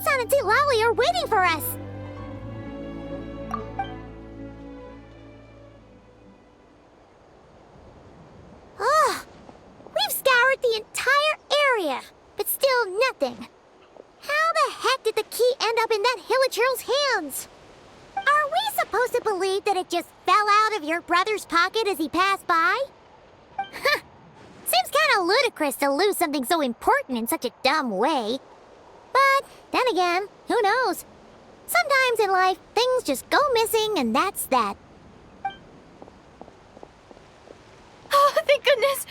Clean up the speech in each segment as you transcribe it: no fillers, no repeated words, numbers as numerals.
Sansan and Lally are waiting for us! Ugh! We've scoured the entire area, but still nothing. How the heck did the key end up in that Hilichurl's hands? Are we supposed to believe that it just fell out of your brother's pocket as he passed by? Seems kinda ludicrous to lose something so important in such a dumb way. But then again, who knows? Sometimes in life, things just go missing and that's that. Oh, thank goodness!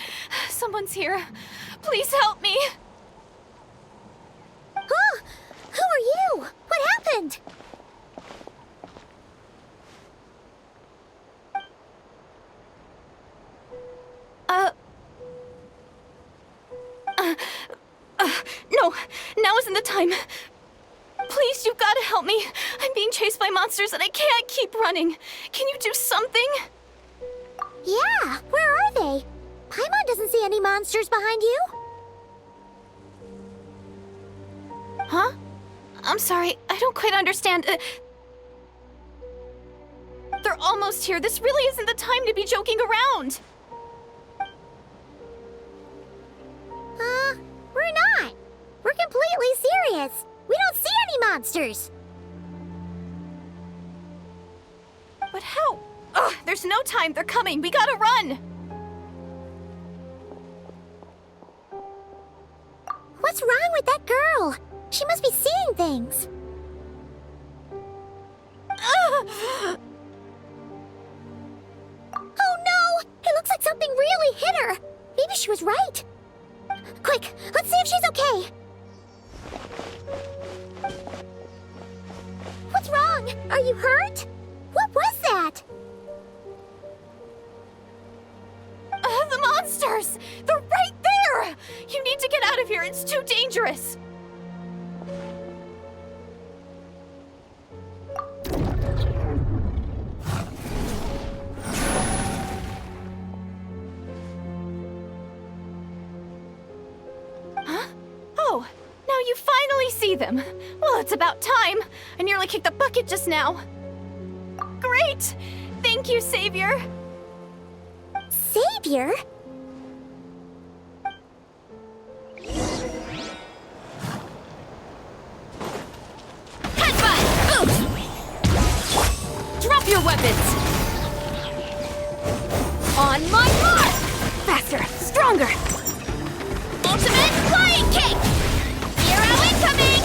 Someone's here. Please help me! Huh? Who are you? What happened? No, now isn't the time. Please, you've got to help me. I'm being chased by monsters and I can't keep running. Can you do something? Yeah, where are they? Paimon doesn't see any monsters behind you. Huh? I'm sorry, I don't quite understand. They're almost here. This really isn't the time to be joking around. We're not. We're completely serious. We don't see any monsters. But how? Ugh, there's no time. They're coming. We gotta run. What's wrong with that girl? She must be seeing things. Oh no! It looks like something really hit her. Maybe she was right. Quick, let's see if she's okay. What's wrong? Are you hurt? What was that? The monsters! They're right there! You need to get out of here. It's too dangerous. Oh, now you finally see them. Well, it's about time. I nearly kicked the bucket just now. Great! Thank you, Savior. Savior? Headbutt! Oof! Drop your weapons! On my mark! Faster, stronger! Ultimate flying kick! Hero incoming!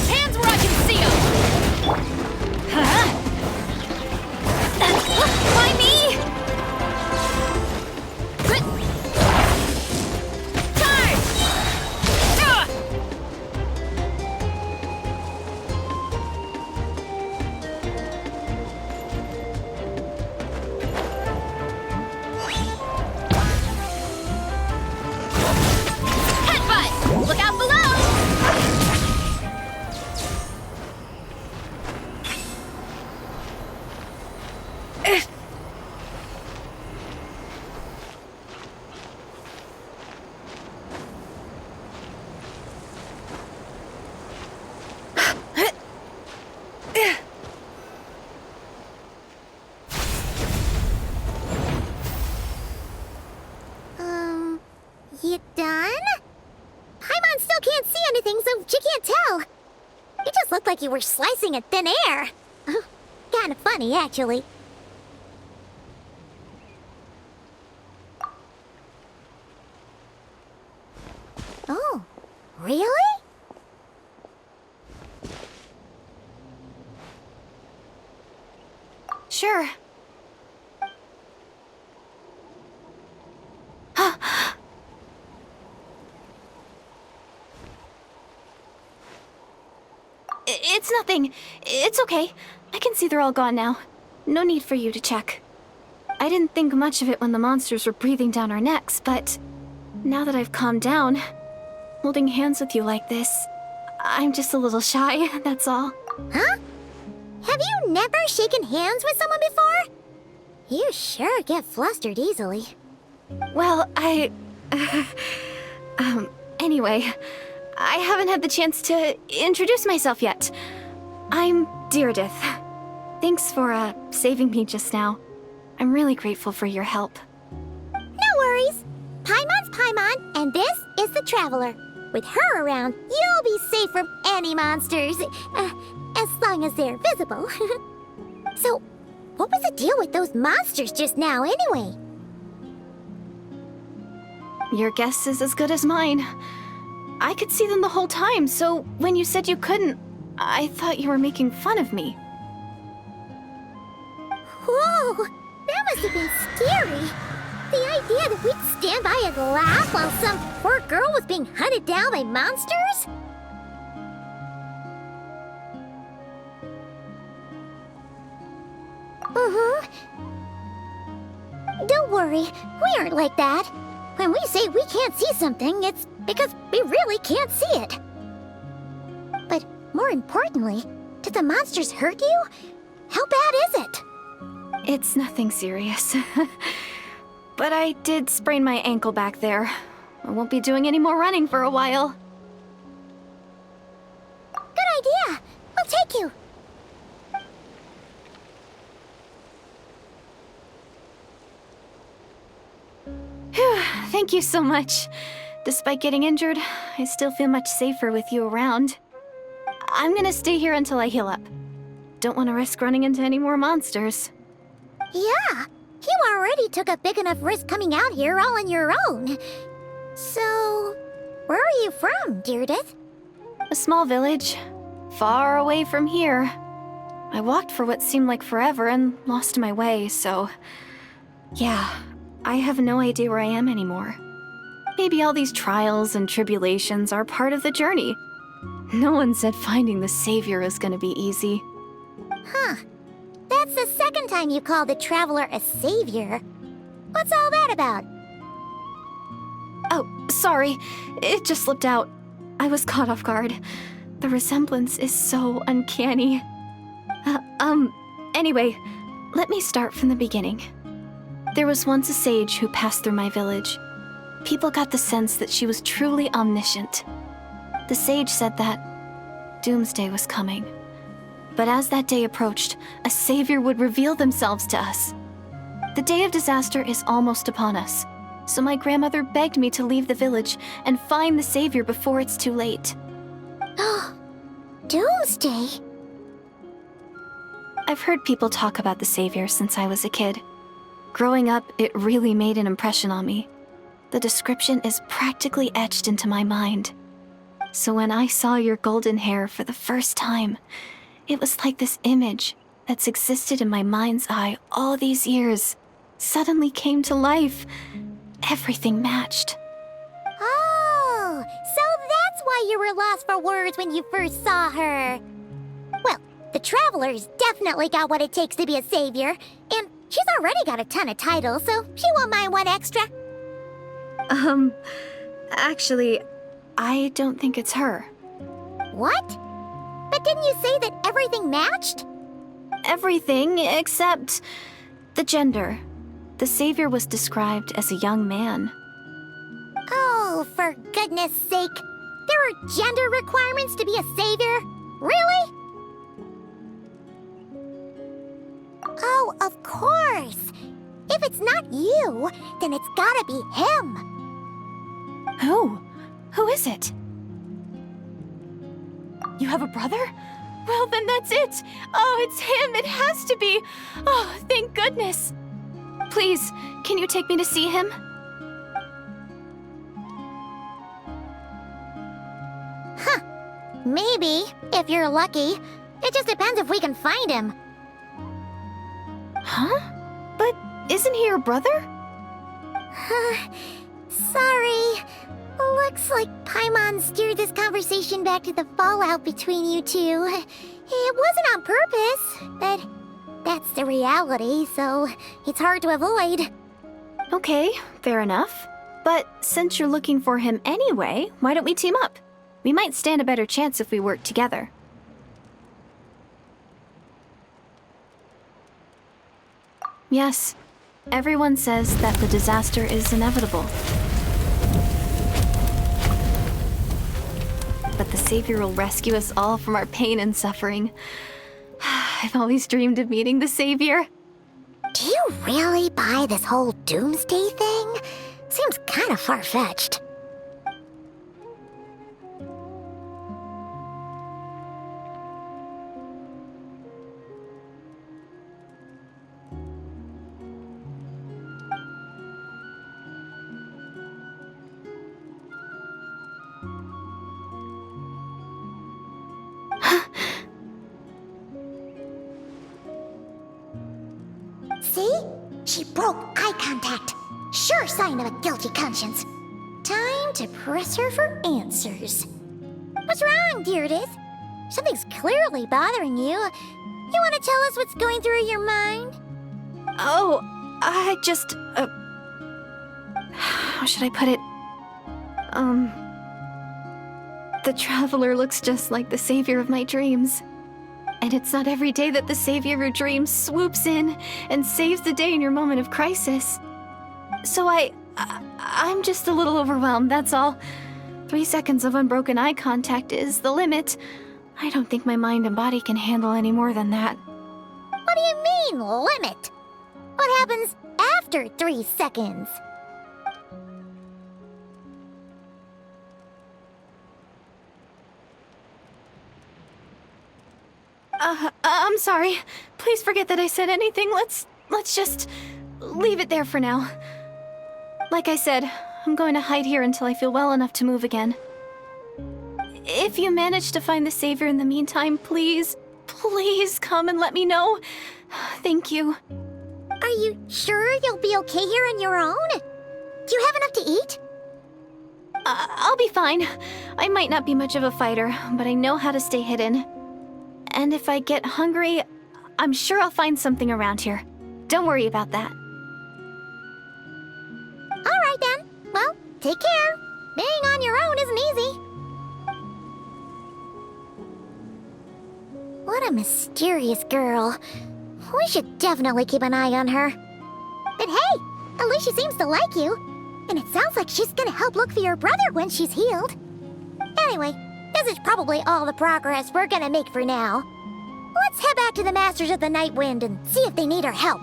Hands where I can see them! Huh? Why me? Charge! Headbutt! Look out below! You done? Paimon still can't see anything, so she can't tell. It just looked like you were slicing at thin air. Kinda funny, actually. Oh, really? Sure. It's nothing. It's okay. I can see they're all gone now. No need for you to check. I didn't think much of it when the monsters were breathing down our necks, but now that I've calmed down, holding hands with you like this, I'm just a little shy, that's all. Huh? Have you never shaken hands with someone before? You sure get flustered easily. Well, anyway, I haven't had the chance to introduce myself yet. I'm Deirdith. Thanks for, saving me just now. I'm really grateful for your help. No worries. Paimon's Paimon, and this is the Traveler. With her around, you'll be safe from any monsters. As long as they're visible. So, what was the deal with those monsters just now, anyway? Your guess is as good as mine. I could see them the whole time, so when you said you couldn't, I thought you were making fun of me. Whoa! That must have been scary. The idea that we'd stand by and laugh while some poor girl was being hunted down by monsters? Don't worry, we aren't like that. When we say we can't see something, it's because we really can't see it. But more importantly, did the monsters hurt you? How bad is it? It's nothing serious. But I did sprain my ankle back there. I won't be doing any more running for a while. Good idea! We'll take you! Phew, thank you so much. Despite getting injured, I still feel much safer with you around. I'm gonna stay here until I heal up. Don't want to risk running into any more monsters. Yeah, you already took a big enough risk coming out here all on your own. So, where are you from, Deirdith? A small village, far away from here. I walked for what seemed like forever and lost my way, so... Yeah, I have no idea where I am anymore. Maybe all these trials and tribulations are part of the journey. No one said finding the Savior is gonna be easy. Huh. That's the second time you called the Traveler a savior. What's all that about? Oh, sorry. It just slipped out. I was caught off guard. The resemblance is so uncanny. Anyway, let me start from the beginning. There was once a sage who passed through my village. People got the sense that she was truly omniscient. The sage said that doomsday was coming. But as that day approached, a savior would reveal themselves to us. The day of disaster is almost upon us, so my grandmother begged me to leave the village and find the savior before it's too late. Oh, doomsday? I've heard people talk about the savior since I was a kid. Growing up, it really made an impression on me. The description is practically etched into my mind. So when I saw your golden hair for the first time, it was like this image that's existed in my mind's eye all these years suddenly came to life. Everything matched. Oh, so that's why you were lost for words when you first saw her. Well, the Traveler's definitely got what it takes to be a savior, and she's already got a ton of titles, so she won't mind one extra. Actually, I don't think it's her. What? But didn't you say that everything matched? Everything except the gender. The savior was described as a young man. Oh, for goodness sake. There are gender requirements to be a savior? Really? Oh, of course. If it's not you, then it's gotta be him. Who? Who is it? You have a brother? Well, then that's it. Oh, it's him. It has to be. Oh, thank goodness. Please, can you take me to see him? Huh. Maybe, if you're lucky. It just depends if we can find him. Huh? But isn't he your brother? Sorry. Looks like Paimon steered this conversation back to the fallout between you two. It wasn't on purpose, but that's the reality, so it's hard to avoid. Okay, fair enough. But since you're looking for him anyway, why don't we team up? We might stand a better chance if we work together. Yes, everyone says that the disaster is inevitable. that the Savior will rescue us all from our pain and suffering. I've always dreamed of meeting the Savior. Do you really buy this whole doomsday thing? Seems kind of far-fetched. See? She broke eye contact. Sure sign of a guilty conscience. Time to press her for answers. What's wrong, Deirdre? Something's clearly bothering you. You want to tell us what's going through your mind? Oh, I just... how should I put it? The Traveler looks just like the Savior of my dreams. And it's not every day that the Savior of your dreams swoops in and saves the day in your moment of crisis. So I'm just a little overwhelmed, that's all. 3 seconds of unbroken eye contact is the limit. I don't think my mind and body can handle any more than that. What do you mean, limit? What happens after 3 seconds? I'm sorry. Please forget that I said anything. Let's just leave it there for now. Like I said, I'm going to hide here until I feel well enough to move again. If you manage to find the Savior in the meantime, please come and let me know. Thank you. Are you sure you'll be okay here on your own? Do you have enough to eat? I'll be fine. I might not be much of a fighter, but I know how to stay hidden. And if I get hungry, I'm sure I'll find something around here. Don't worry about that. All right then. Well, take care. Being on your own isn't easy. What a mysterious girl. We should definitely keep an eye on her. But hey, at least she seems to like you. And it sounds like she's gonna help look for your brother when she's healed. Anyway, this is probably all the progress we're gonna make for now. Let's head back to the Masters of the Night Wind and see if they need our help.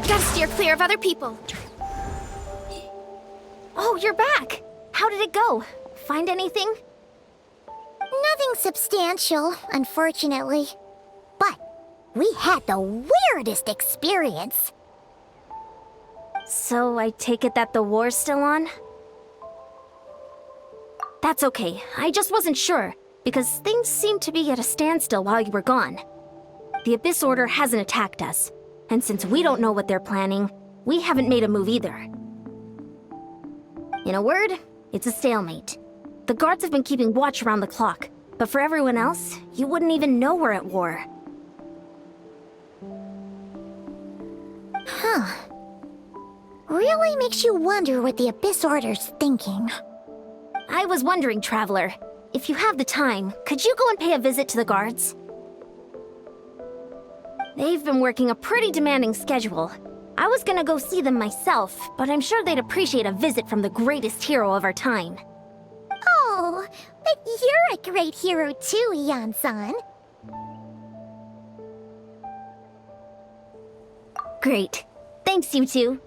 Gotta steer clear of other people. Oh, you're back! How did it go? Find anything? Nothing substantial, unfortunately. But we had the weirdest experience. So I take it that the war's still on? That's okay. I just wasn't sure, because things seemed to be at a standstill while you were gone. The Abyss Order hasn't attacked us, and since we don't know what they're planning, we haven't made a move either. In a word, it's a stalemate. The guards have been keeping watch around the clock, but for everyone else, you wouldn't even know we're at war. Huh. Really makes you wonder what the Abyss Order's thinking. I was wondering, Traveler, if you have the time, could you go and pay a visit to the guards? They've been working a pretty demanding schedule. I was gonna go see them myself, but I'm sure they'd appreciate a visit from the greatest hero of our time. Oh, but you're a great hero too, Yan-san. Great. Thanks, you two.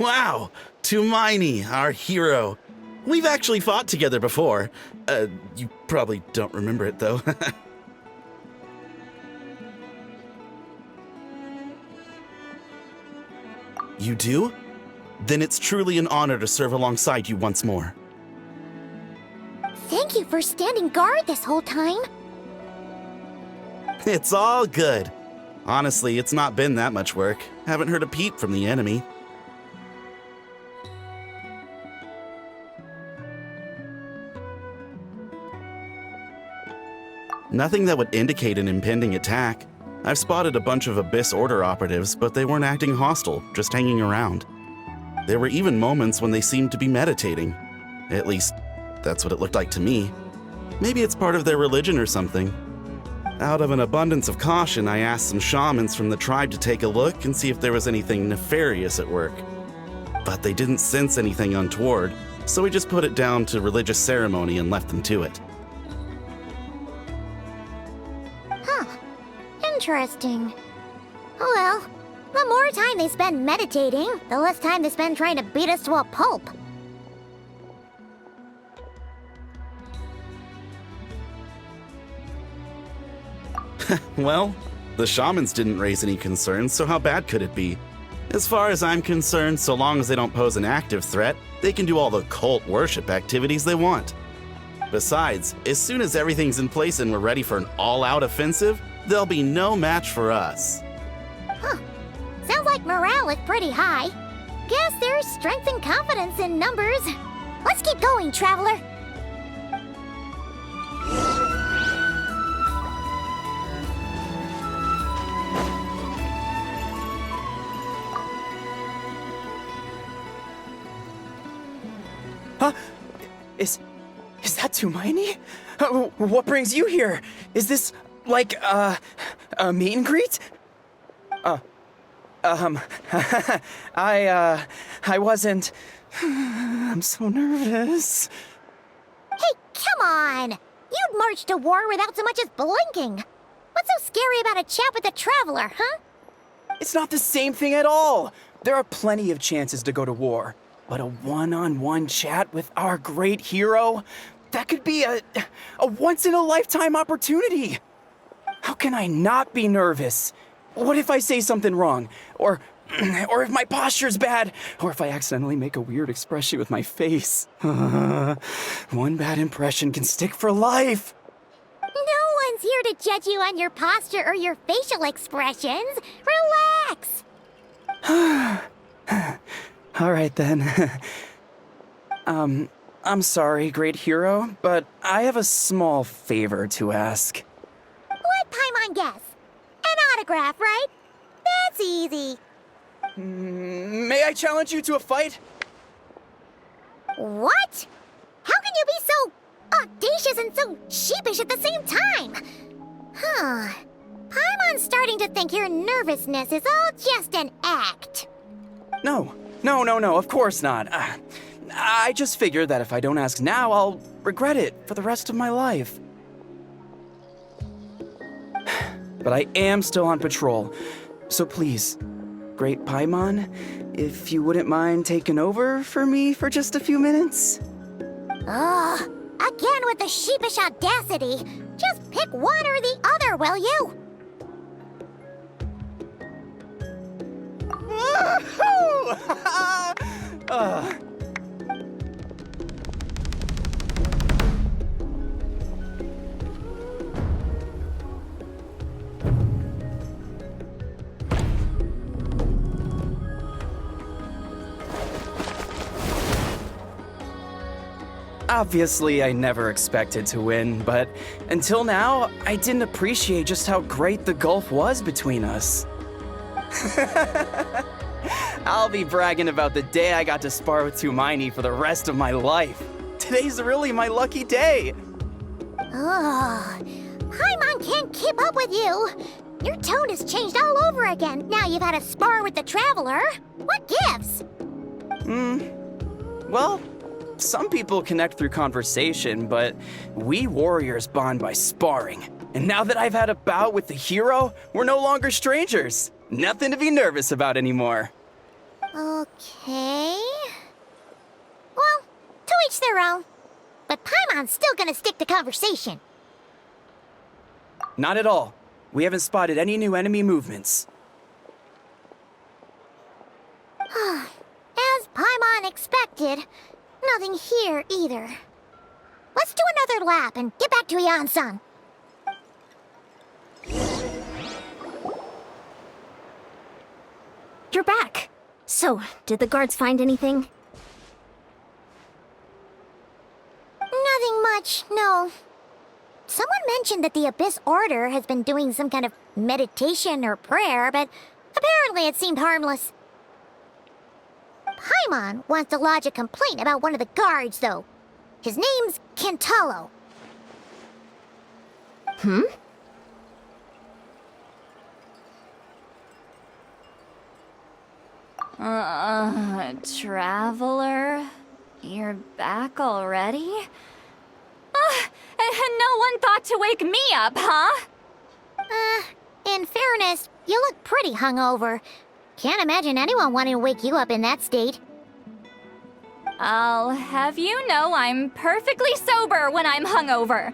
Wow! Tumaini, our hero. We've actually fought together before. You probably don't remember it, though. You do? Then it's truly an honor to serve alongside you once more. Thank you for standing guard this whole time. It's all good. Honestly, it's not been that much work. Haven't heard a peep from the enemy. Nothing that would indicate an impending attack. I've spotted a bunch of Abyss Order operatives, but they weren't acting hostile, just hanging around. There were even moments when they seemed to be meditating. At least, that's what it looked like to me. Maybe it's part of their religion or something. Out of an abundance of caution, I asked some shamans from the tribe to take a look and see if there was anything nefarious at work. But they didn't sense anything untoward, so we just put it down to religious ceremony and left them to it. Interesting. Oh well, the more time they spend meditating, the less time they spend trying to beat us to a pulp. Well, the shamans didn't raise any concerns, so how bad could it be? As far as I'm concerned, so long as they don't pose an active threat, they can do all the cult worship activities they want. Besides, as soon as everything's in place and we're ready for an all-out offensive, there'll be no match for us. Sounds like morale is pretty high. Guess there's strength and confidence in numbers. Let's keep going, traveler. Huh? Is that Tumaini? What brings you here? Is this, like, a meet and greet? I wasn't... I'm so nervous. Hey, come on! You'd march to war without so much as blinking. What's so scary about a chat with a traveler, huh? It's not the same thing at all. There are plenty of chances to go to war. But a one-on-one chat with our great hero? That could be a once-in-a-lifetime opportunity. How can I not be nervous? What if I say something wrong? Or if my posture's bad? Or if I accidentally make a weird expression with my face? One bad impression can stick for life. No one's here to judge you on your posture or your facial expressions. Relax. All right, then. I'm sorry, great hero, but I have a small favor to ask. Let Paimon guess. An autograph, right? That's easy. May I challenge you to a fight? What? How can you be so audacious and so sheepish at the same time? Huh. Paimon's starting to think your nervousness is all just an act. No, of course not. I just figured that if I don't ask now, I'll regret it for the rest of my life. But I am still on patrol, so please, Great Paimon, if you wouldn't mind taking over for me for just a few minutes? Ugh, again with the sheepish audacity. Just pick one or the other, will you? Obviously, I never expected to win, but until now, I didn't appreciate just how great the gulf was between us. I'll be bragging about the day I got to spar with Tumaini for the rest of my life. Today's really my lucky day. Ugh, Paimon can't keep up with you. Your tone has changed all over again now you've had a spar with the traveler. What gives? Well, some people connect through conversation, but we warriors bond by sparring. And now that I've had a bout with the hero, we're no longer strangers. Nothing to be nervous about anymore. Okay. Well, to each their own. But Paimon's still gonna stick to conversation. Not at all. We haven't spotted any new enemy movements. As Paimon expected, nothing here either. Let's do another lap and get back to Yan-san. So, did the guards find anything? Nothing much, no. Someone mentioned that the Abyss Order has been doing some kind of meditation or prayer, but apparently it seemed harmless. Paimon wants to lodge a complaint about one of the guards, though. His name's Kentalo. Traveler? You're back already? And no one thought to wake me up, huh? In fairness, you look pretty hungover. Can't imagine anyone wanting to wake you up in that state. I'll have you know I'm perfectly sober when I'm hungover.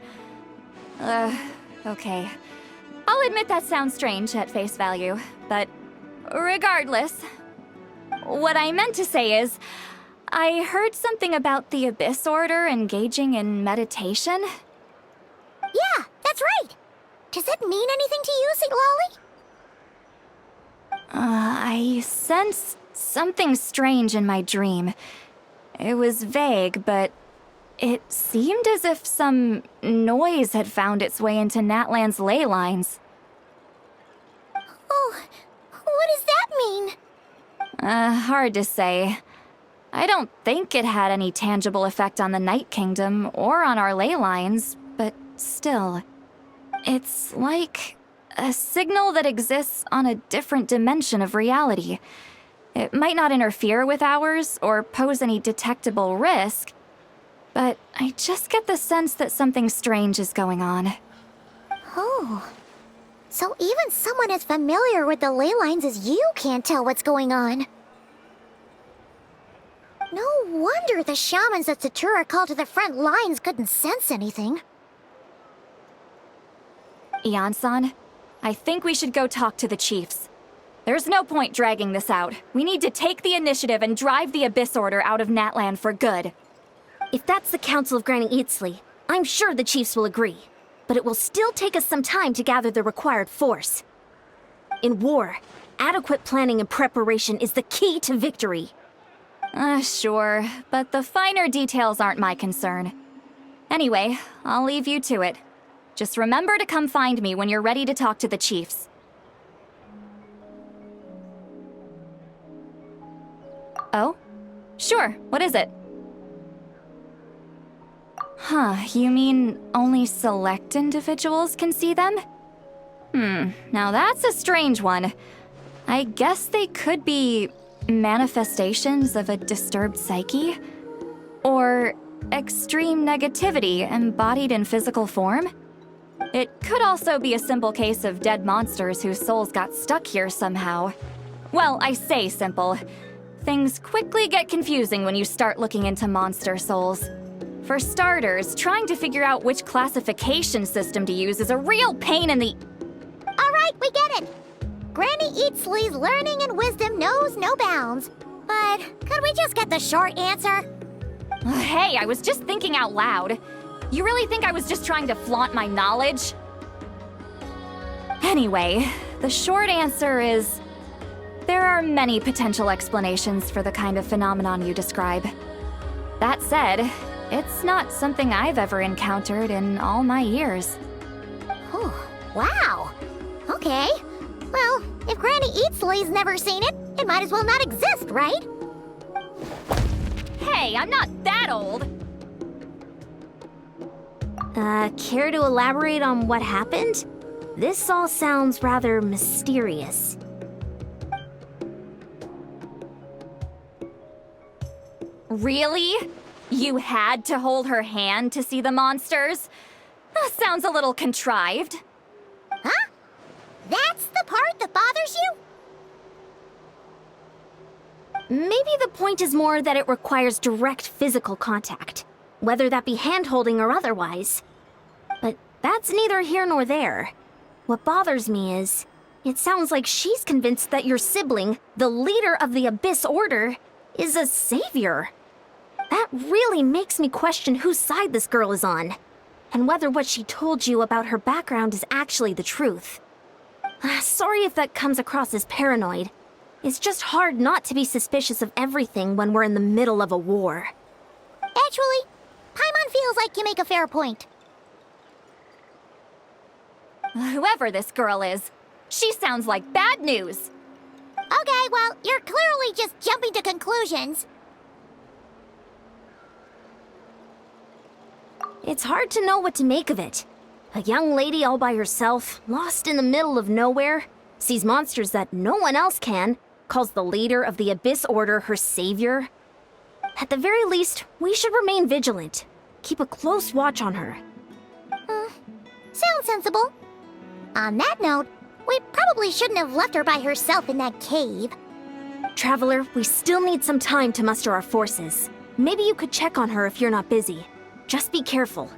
Okay. I'll admit that sounds strange at face value, but regardless, what I meant to say is, I heard something about the Abyss Order engaging in meditation. Yeah, that's right. Does that mean anything to you, St. Lolly? I sensed something strange in my dream. It was vague, but it seemed as if some noise had found its way into Natlan's ley lines. Oh, what does that mean? Hard to say. I don't think it had any tangible effect on the Night Kingdom or on our ley lines, but still. It's like a signal that exists on a different dimension of reality. It might not interfere with ours or pose any detectable risk, but I just get the sense that something strange is going on. Oh. So even someone as familiar with the ley lines as you can't tell what's going on. No wonder the shamans that Satura called to the front lines couldn't sense anything. Ian-san, I think we should go talk to the chiefs. There's no point dragging this out. We need to take the initiative and drive the Abyss Order out of Natlan for good. If that's the Council of Granny Eatsley, I'm sure the chiefs will agree. But it will still take us some time to gather the required force. In war, adequate planning and preparation is the key to victory. Sure, but the finer details aren't my concern. Anyway, I'll leave you to it. Just remember to come find me when you're ready to talk to the chiefs. Oh? Sure, what is it? Huh, you mean only select individuals can see them? Now that's a strange one. I guess they could be manifestations of a disturbed psyche? Or extreme negativity embodied in physical form? It could also be a simple case of dead monsters whose souls got stuck here somehow. Well, I say simple. Things quickly get confusing when you start looking into monster souls. For starters, trying to figure out which classification system to use is a real pain in the... All right, we get it. Granny Eatsley's learning and wisdom knows no bounds. But could we just get the short answer? Hey, I was just thinking out loud. You really think I was just trying to flaunt my knowledge? Anyway, the short answer is... there are many potential explanations for the kind of phenomenon you describe. That said, it's not something I've ever encountered in all my years. Oh, wow. Okay. Well, if Granny Eatsley's never seen it, it might as well not exist, right? Hey, I'm not that old! Care to elaborate on what happened? This all sounds rather mysterious. Really? You had to hold her hand to see the monsters? Sounds a little contrived. Huh? That's the part that bothers you? Maybe the point is more that it requires direct physical contact, whether that be hand-holding or otherwise. But that's neither here nor there. What bothers me is, it sounds like she's convinced that your sibling, the leader of the Abyss Order, is a savior. That really makes me question whose side this girl is on, and whether what she told you about her background is actually the truth. Sorry if that comes across as paranoid, It's just hard not to be suspicious of everything when we're in the middle of a war. Actually, Paimon feels like you make a fair point. Whoever this girl is, she sounds like bad news. Okay, well, you're clearly just jumping to conclusions. It's hard to know what to make of it. A young lady all by herself, lost in the middle of nowhere, sees monsters that no one else can, calls the leader of the Abyss Order her savior. At the very least, we should remain vigilant. Keep a close watch on her. Sounds sensible. On that note, we probably shouldn't have left her by herself in that cave. Traveler, we still need some time to muster our forces. Maybe you could check on her if you're not busy. Just be careful.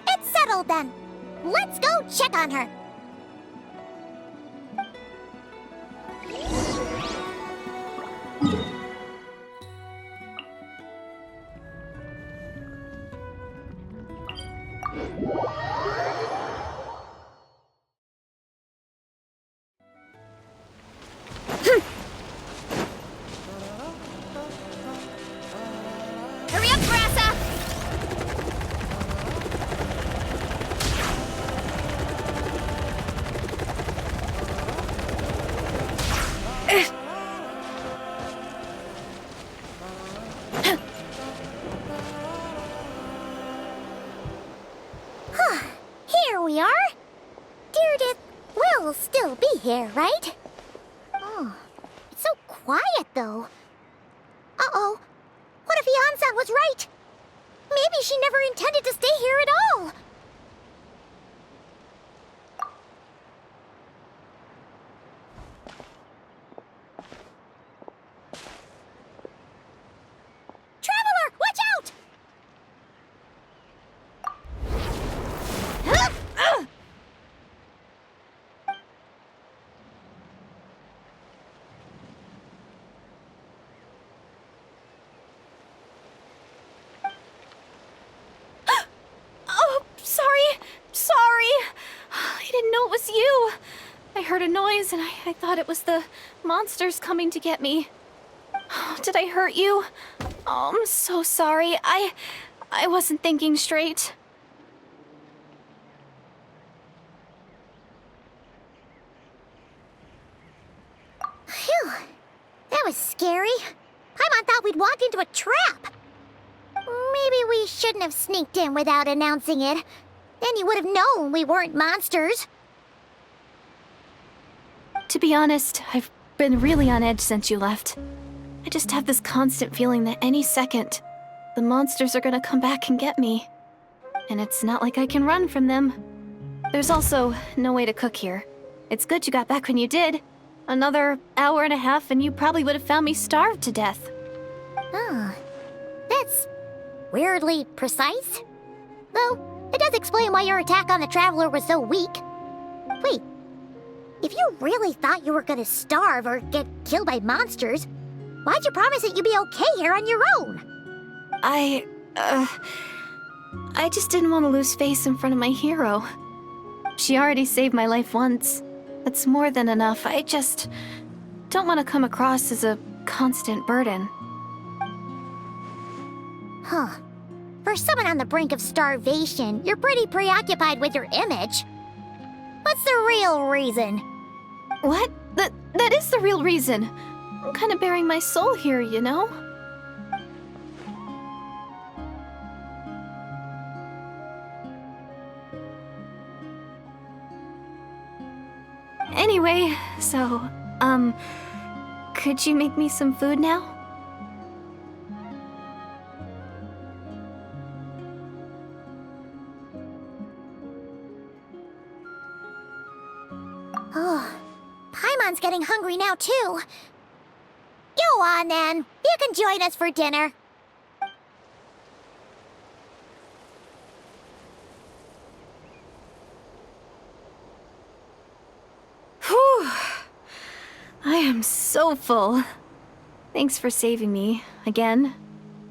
It's settled then. Let's go check on her. Hurry up, Grassa! Here we are. Deirdre will still be here, right? Oh, it's so quiet though. Uh-oh. What if Yansan was right? Maybe she never intended to stay here at all. Traveler, watch out! Oh, sorry. I didn't know it was you. I heard a noise and I thought it was the monsters coming to get me. Did I hurt you? Oh, I'm so sorry. I wasn't thinking straight. Phew. That was scary. Paimon thought we'd walked into a trap. Maybe we shouldn't have sneaked in without announcing it. Then you would have known we weren't monsters. To be honest, I've been really on edge since you left. I just have this constant feeling that any second, the monsters are gonna come back and get me. And it's not like I can run from them. There's also no way to cook here. It's good you got back when you did. Another hour and a half and you probably would have found me starved to death. Oh, that's weirdly precise. Though, it does explain why your attack on the Traveler was so weak. Wait, if you really thought you were gonna starve or get killed by monsters, why'd you promise that you'd be okay here on your own? I just didn't want to lose face in front of my hero. She already saved my life once. That's more than enough. I just don't want to come across as a constant burden. Huh. For someone on the brink of starvation, you're pretty preoccupied with your image. What's the real reason? What? That is the real reason. I'm kind of bearing my soul here, you know? Anyway, so, could you make me some food now? Oh, Paimon's getting hungry now, too. Go on, then. You can join us for dinner. Whew. I am so full. Thanks for saving me, again.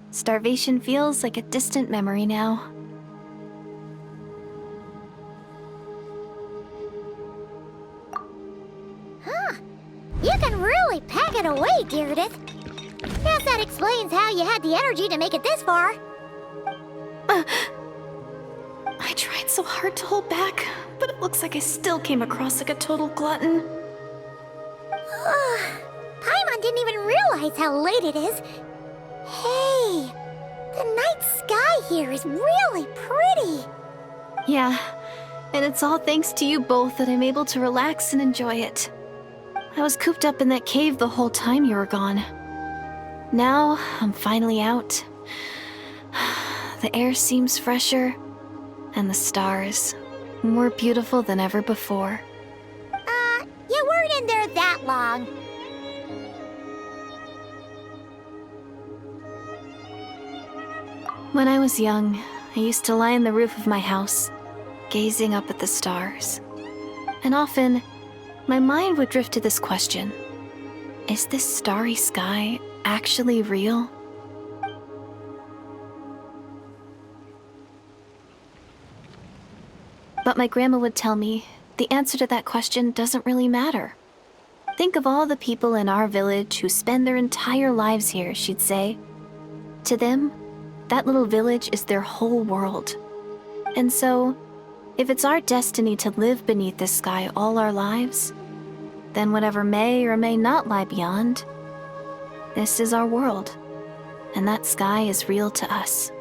Starvation feels like a distant memory now. it away, Deirdith. Guess that explains how you had the energy to make it this far. I tried so hard to hold back, but it looks like I still came across like a total glutton. Paimon didn't even realize how late it is. Hey, the night sky here is really pretty. Yeah, and it's all thanks to you both that I'm able to relax and enjoy it. I was cooped up in that cave the whole time you were gone. Now, I'm finally out. The air seems fresher, and the stars more beautiful than ever before. You weren't in there that long. When I was young, I used to lie on the roof of my house, gazing up at the stars. And often, my mind would drift to this question. Is this starry sky actually real? But my grandma would tell me the answer to that question doesn't really matter. Think of all the people in our village who spend their entire lives here, she'd say. To them, that little village is their whole world. And so, if it's our destiny to live beneath this sky all our lives, then whatever may or may not lie beyond, this is our world. And that sky is real to us.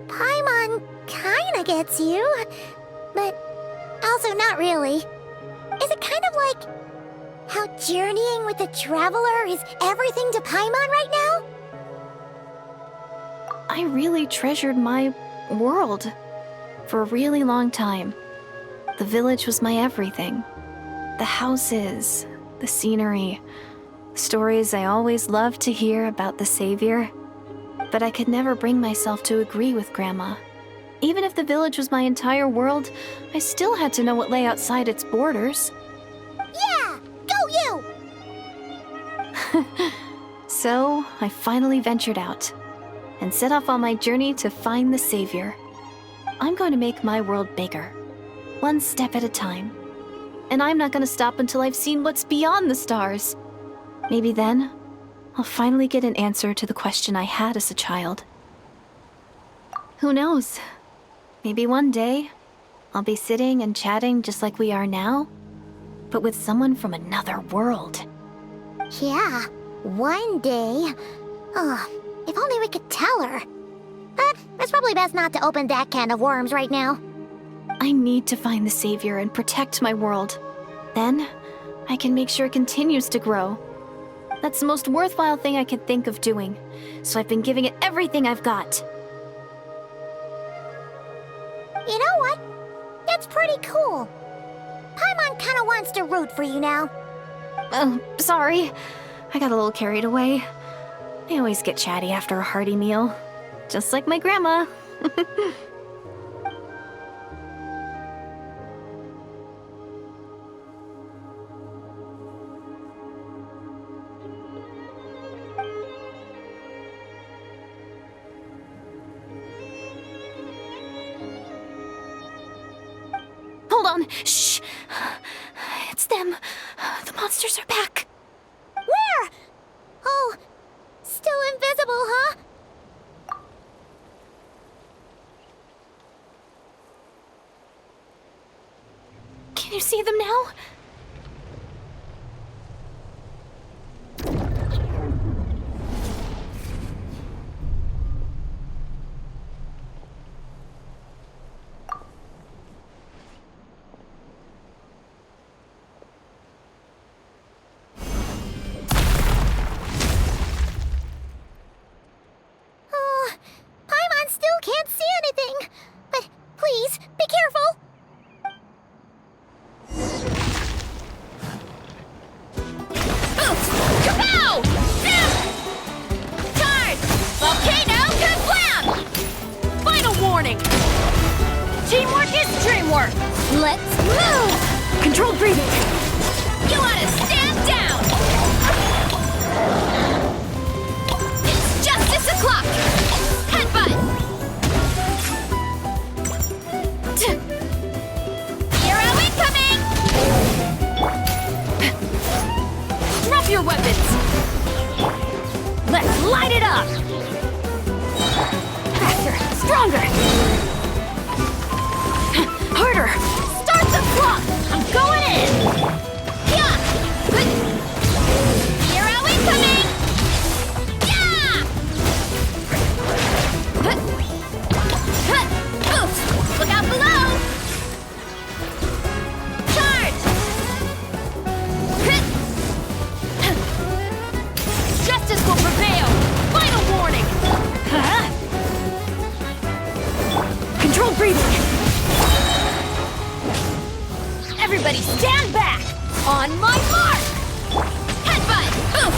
Paimon kinda gets you, but also not really. Is it kind of like how journeying with the Traveler is everything to Paimon right now? I really treasured my world for a really long time. The village was my everything. The houses, the scenery, stories I always loved to hear about the Savior. But I could never bring myself to agree with Grandma. Even if the village was my entire world, I still had to know what lay outside its borders. Yeah! Go you! So, I finally ventured out and set off on my journey to find the Savior. I'm going to make my world bigger, one step at a time. And I'm not going to stop until I've seen what's beyond the stars. Maybe then, I'll finally get an answer to the question I had as a child. Who knows? Maybe one day, I'll be sitting and chatting just like we are now, but with someone from another world. Yeah, one day. If only we could tell her. But it's probably best not to open that can of worms right now. I need to find the Savior and protect my world. Then, I can make sure it continues to grow. That's the most worthwhile thing I could think of doing, so I've been giving it everything I've got. You know what? That's pretty cool. Paimon kinda wants to root for you now. Oh, sorry. I got a little carried away. I always get chatty after a hearty meal. Just like my grandma. Hold on. Shh. It's them. The monsters are back. Where? Oh, still invisible, huh? Can you see them now? Oh, Paimon still can't see anything. But please, be careful. Kapow! Charge! Volcano kablam! Final warning! Teamwork is dreamwork! Let's move! Controlled breathing. You ought to stand down! It's justice o'clock! Headbutt! Hero incoming! Everybody stand back! On my mark! Headbutt! Oof!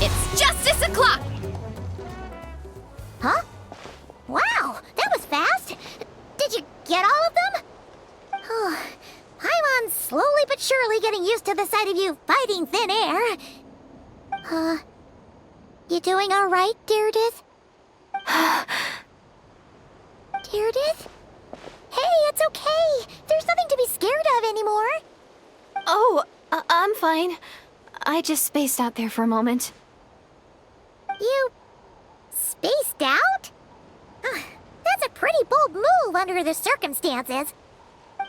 It's justice o'clock! Huh? Wow, that was fast. Did you get all of them? Oh, Paimon's slowly but surely getting used to the sight of you fighting thin air. You doing all right, Deirdith? Deirdith? Hey, it's okay. There's nothing to be scared of anymore. Oh, I'm fine. I just spaced out there for a moment. You spaced out? That's a pretty bold move under the circumstances.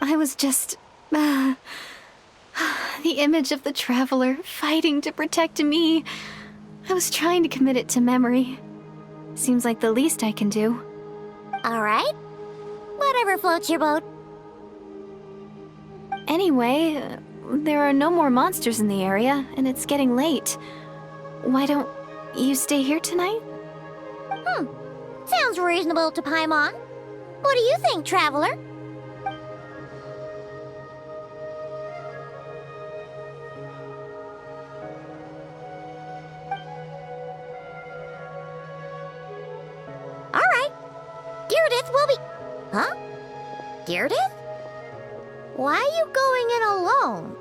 I was just... the image of the Traveler fighting to protect me. I was trying to commit it to memory. Seems like the least I can do. All right. Whatever floats your boat. Anyway, there are no more monsters in the area, and it's getting late. Why don't you stay here tonight? Sounds reasonable to Paimon. What do you think, Traveler? All right. Deirdith will be... Huh? Deirdith? Why are you going in alone?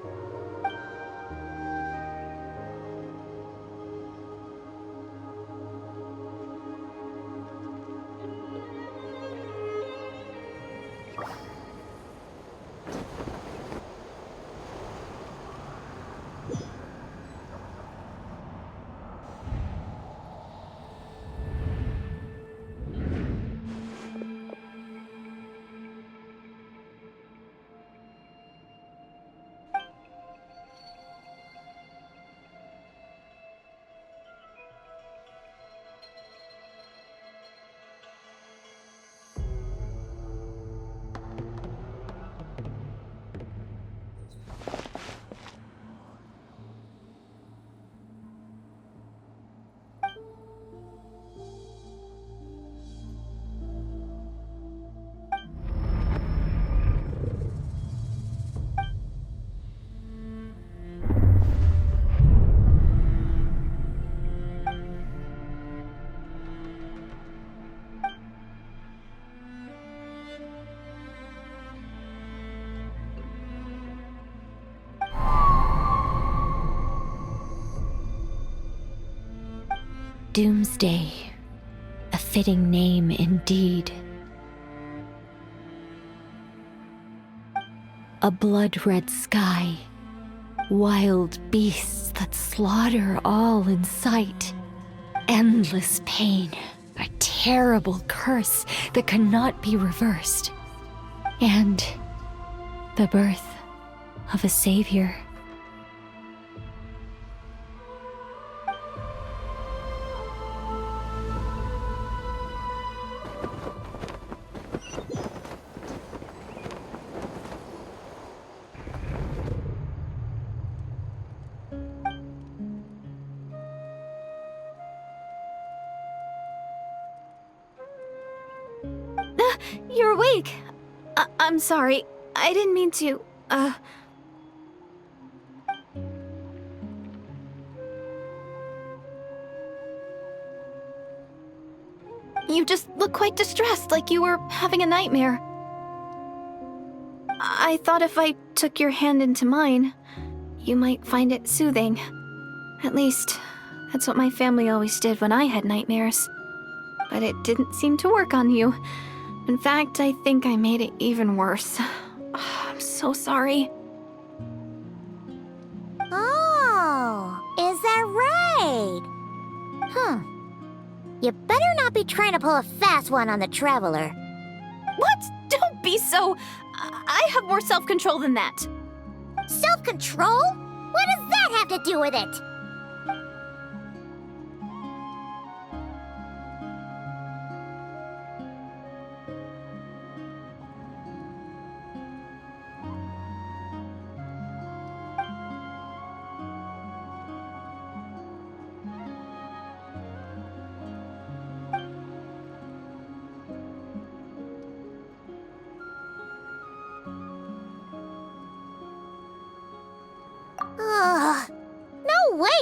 Doomsday, a fitting name indeed. A blood-red sky, wild beasts that slaughter all in sight, endless pain, a terrible curse that cannot be reversed, and the birth of a savior. You're awake. I'm sorry. I didn't mean to, You just look quite distressed, like you were having a nightmare. I thought if I took your hand into mine, you might find it soothing. At least, that's what my family always did when I had nightmares. But it didn't seem to work on you. In fact, I think I made it even worse. I'm so sorry. Oh, is that right? You better not be trying to pull a fast one on the Traveler. What? Don't be so... I have more self-control than that. Self-control? What does that have to do with it?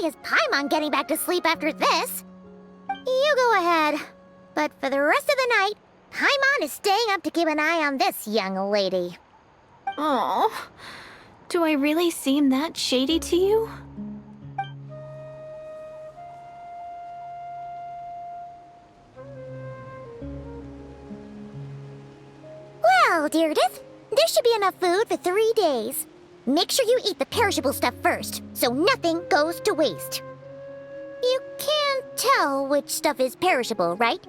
is Paimon getting back to sleep after this? You go ahead. But for the rest of the night, Paimon is staying up to keep an eye on this young lady. Oh, do I really seem that shady to you? Well, Deirdith, there should be enough food for 3 days. Make sure you eat the perishable stuff first, so nothing goes to waste. You can't tell which stuff is perishable, right?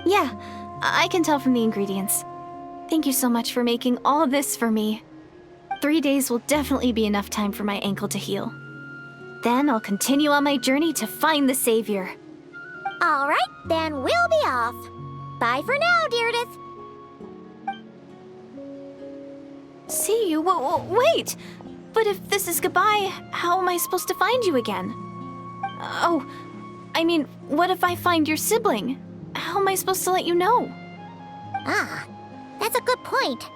Yeah, I can tell from the ingredients. Thank you so much for making all of this for me. 3 days will definitely be enough time for my ankle to heal. Then I'll continue on my journey to find the Savior. All right, then we'll be off. Bye for now, Deirdith. See you? Wait! But if this is goodbye, how am I supposed to find you again? Oh, I mean, what if I find your sibling? How am I supposed to let you know? Ah, that's a good point.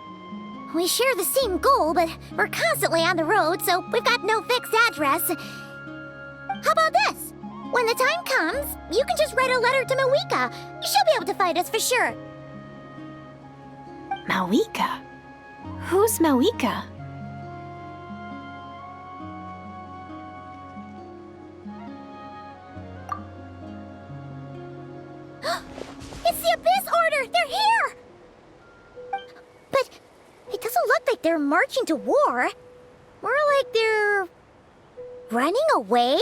We share the same goal, but we're constantly on the road, so we've got no fixed address. How about this? When the time comes, you can just write a letter to Mawika. She'll be able to find us for sure. Mawika? Who's Mawika? It's the Abyss Order! They're here! But it doesn't look like they're marching to war. More like they're running away?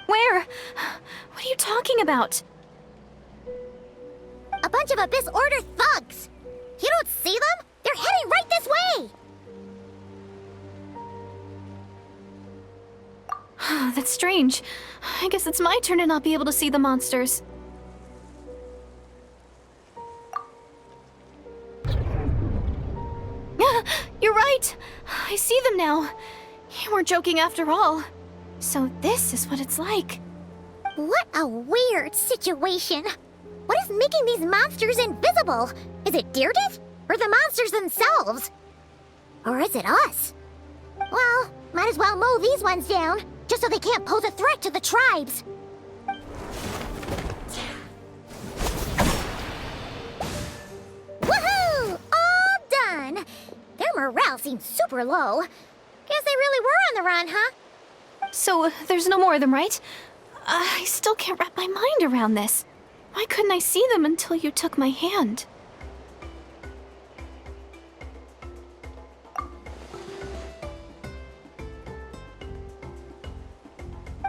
Where? What are you talking about? A bunch of Abyss Order thugs! You don't see them? They're heading right this way! That's strange. I guess it's my turn to not be able to see the monsters. You're right! I see them now. You weren't joking after all. So this is what it's like. What a weird situation. What is making these monsters invisible? Is it Deirdith? Or the monsters themselves? Or is it us? Well, might as well mow these ones down, just so they can't pose a threat to the tribes. Woohoo! All done! Their morale seems super low. Guess they really were on the run, huh? So there's no more of them, right? I still can't wrap my mind around this. Why couldn't I see them until you took my hand?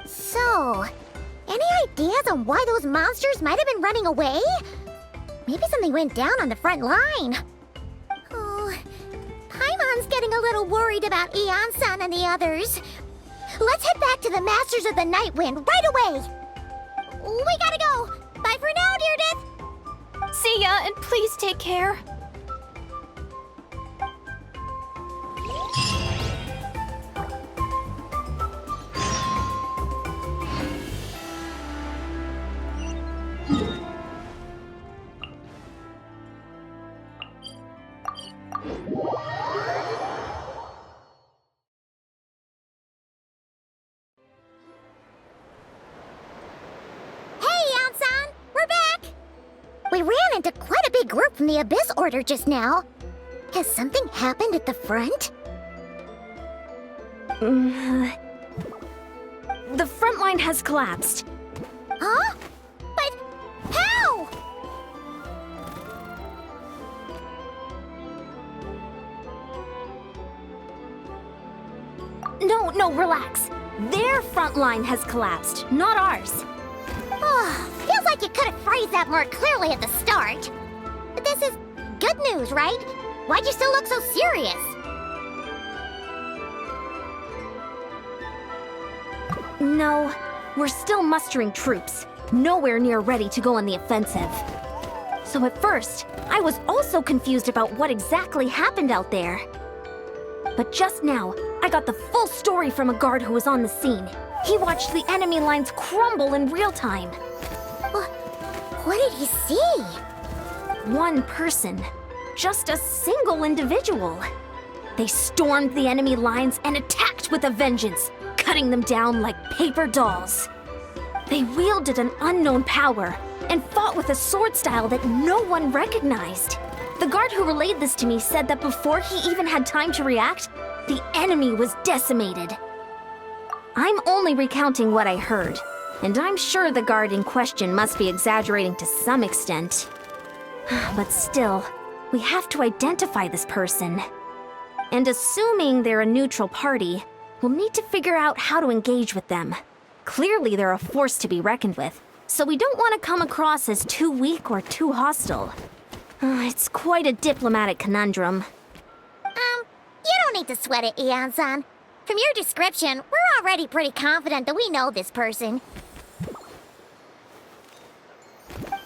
So, any ideas on why those monsters might have been running away? Maybe something went down on the front line. Oh, Paimon's getting a little worried about Eon-san and the others. Let's head back to the Masters of the Night Wind right away. We gotta go. Bye for now, Deirdith. See ya, and please take care. We ran into quite a big group from the Abyss Order just now. Has something happened at the front? The front line has collapsed. Huh? But how? No, relax. Their front line has collapsed, not ours. Oh, feels like you could have phrased that more clearly at the start. But this is good news, right? Why'd you still look so serious? No, we're still mustering troops, nowhere near ready to go on the offensive. So at first, I was also confused about what exactly happened out there. But just now, I got the full story from a guard who was on the scene. He watched the enemy lines crumble in real time. What did he see? One person. Just a single individual. They stormed the enemy lines and attacked with a vengeance, cutting them down like paper dolls. They wielded an unknown power and fought with a sword style that no one recognized. The guard who relayed this to me said that before he even had time to react, the enemy was decimated. I'm only recounting what I heard, and I'm sure the guard in question must be exaggerating to some extent. But still, we have to identify this person. And assuming they're a neutral party, we'll need to figure out how to engage with them. Clearly they're a force to be reckoned with, so we don't want to come across as too weak or too hostile. It's quite a diplomatic conundrum. You don't need to sweat it, Ian-san. From your description, we're already pretty confident that we know this person.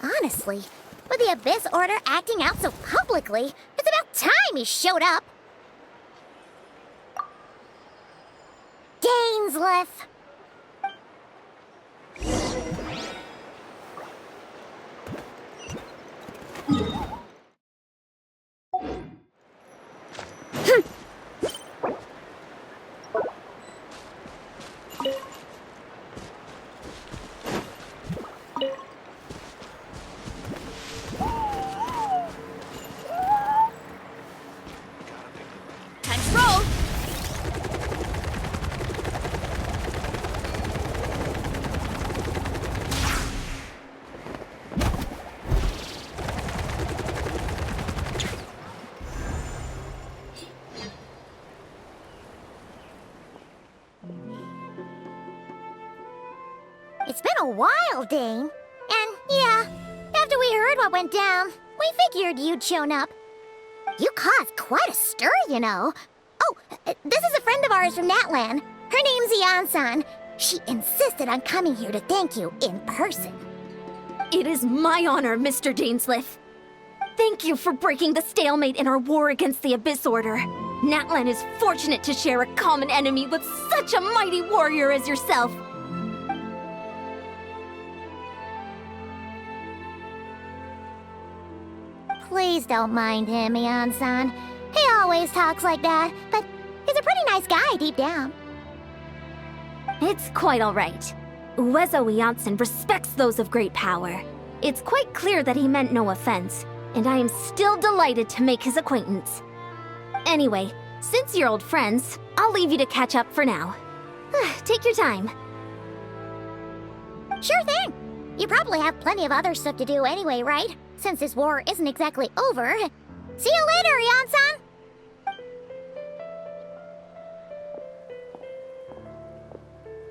Honestly, with the Abyss Order acting out so publicly, it's about time he showed up. Gainsliff. Time to roll. It's been a while, Dane. And yeah, after we heard what went down, we figured you'd shown up. You caused quite a stir, you know. Oh, this is a friend of ours from Natlan. Her name's Ian-san. She insisted on coming here to thank you in person. It is my honor, Mr. Gainsliff. Thank you for breaking the stalemate in our war against the Abyss Order. Natlan is fortunate to share a common enemy with such a mighty warrior as yourself. Please don't mind him, Ian-san. He always talks like that, but he's a pretty nice guy deep down. It's quite all right. Uezo Janssen respects those of great power. It's quite clear that he meant no offense, and I am still delighted to make his acquaintance. Anyway, since you're old friends, I'll leave you to catch up for now. Take your time. Sure thing. You probably have plenty of other stuff to do anyway, right? Since this war isn't exactly over. See you later, Ian-san!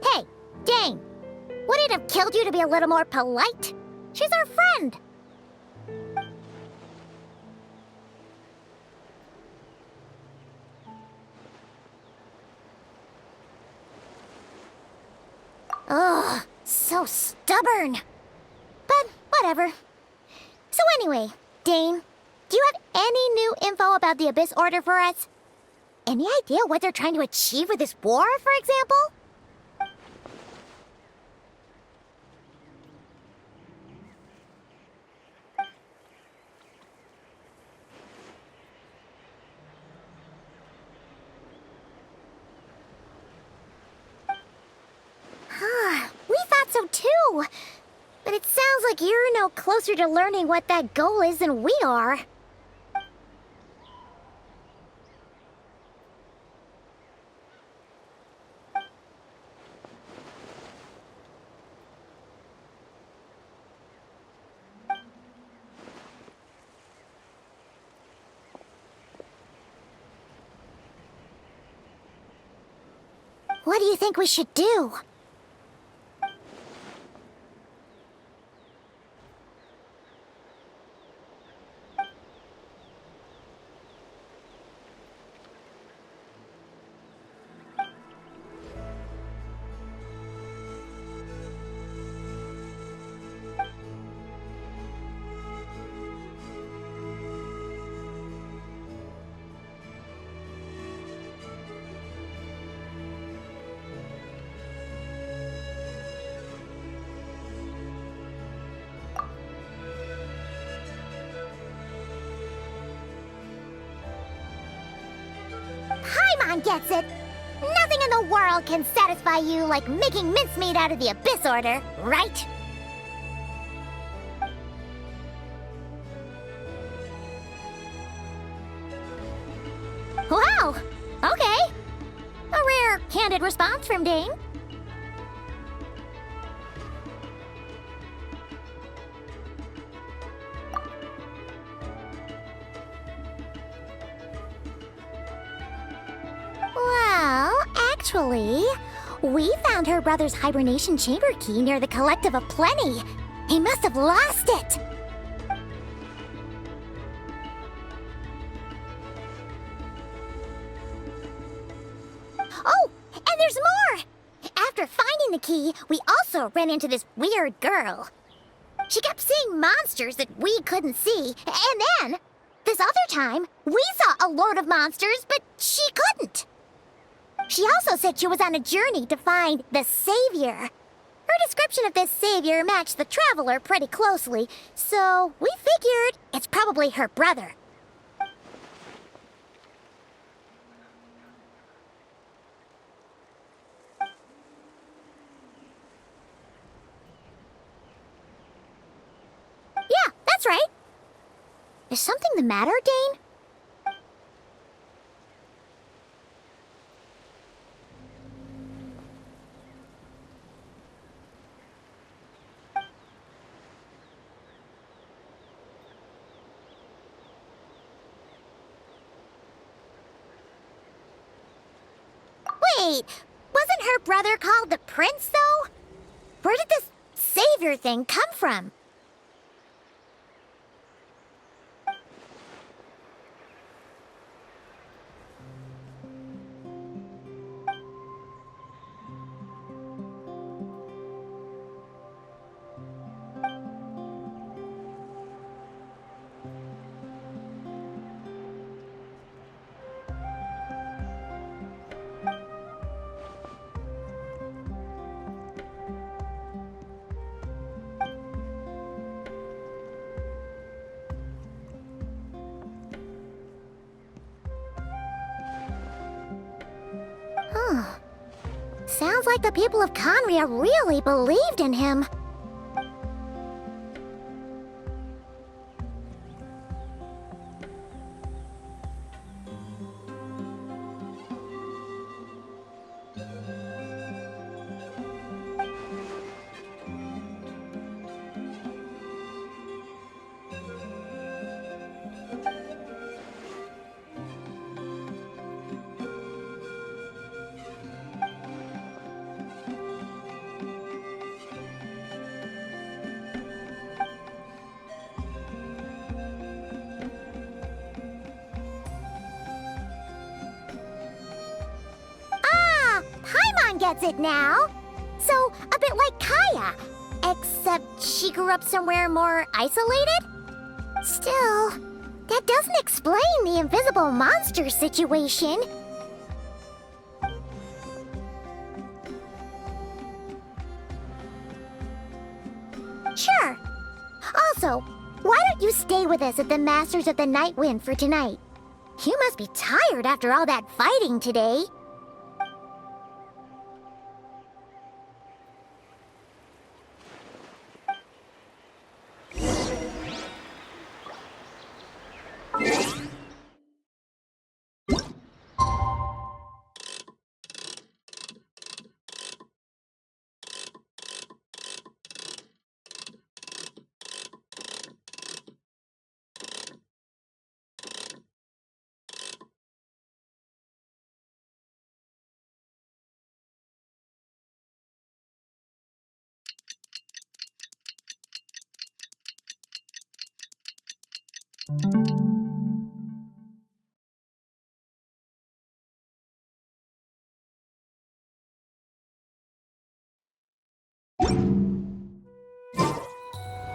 Hey, Dane! Would it have killed you to be a little more polite? She's our friend! Ugh, so stubborn. But whatever. So anyway, Dane, do you have any new info about the Abyss Order for us? Any idea what they're trying to achieve with this war, for example? We thought so too. But it sounds like you're no closer to learning what that goal is than we are. What do you think we should do? Paimon gets it. Nothing in the world can satisfy you like making mincemeat out of the Abyss Order, right? Wow! Okay. A rare, candid response from Dane. Well, actually, we found her brother's hibernation chamber key near the Collective of Plenty. He must have lost it. Oh, and there's more! After finding the key, we also ran into this weird girl. She kept seeing monsters that we couldn't see, and then, this other time, we saw a load of monsters, but she couldn't. She also said she was on a journey to find the Savior. Her description of this Savior matched the Traveler pretty closely, so we figured it's probably her brother. Yeah, that's right. Is something the matter, Dane? Wait, wasn't her brother called the Prince, though? Where did this Savior thing come from? Sounds like the people of Conria really believed in him. Gets it now. So, a bit like Kaya. Except she grew up somewhere more isolated? Still, that doesn't explain the invisible monster situation. Sure. Also, why don't you stay with us at the Masters of the Night Wind for tonight? You must be tired after all that fighting today.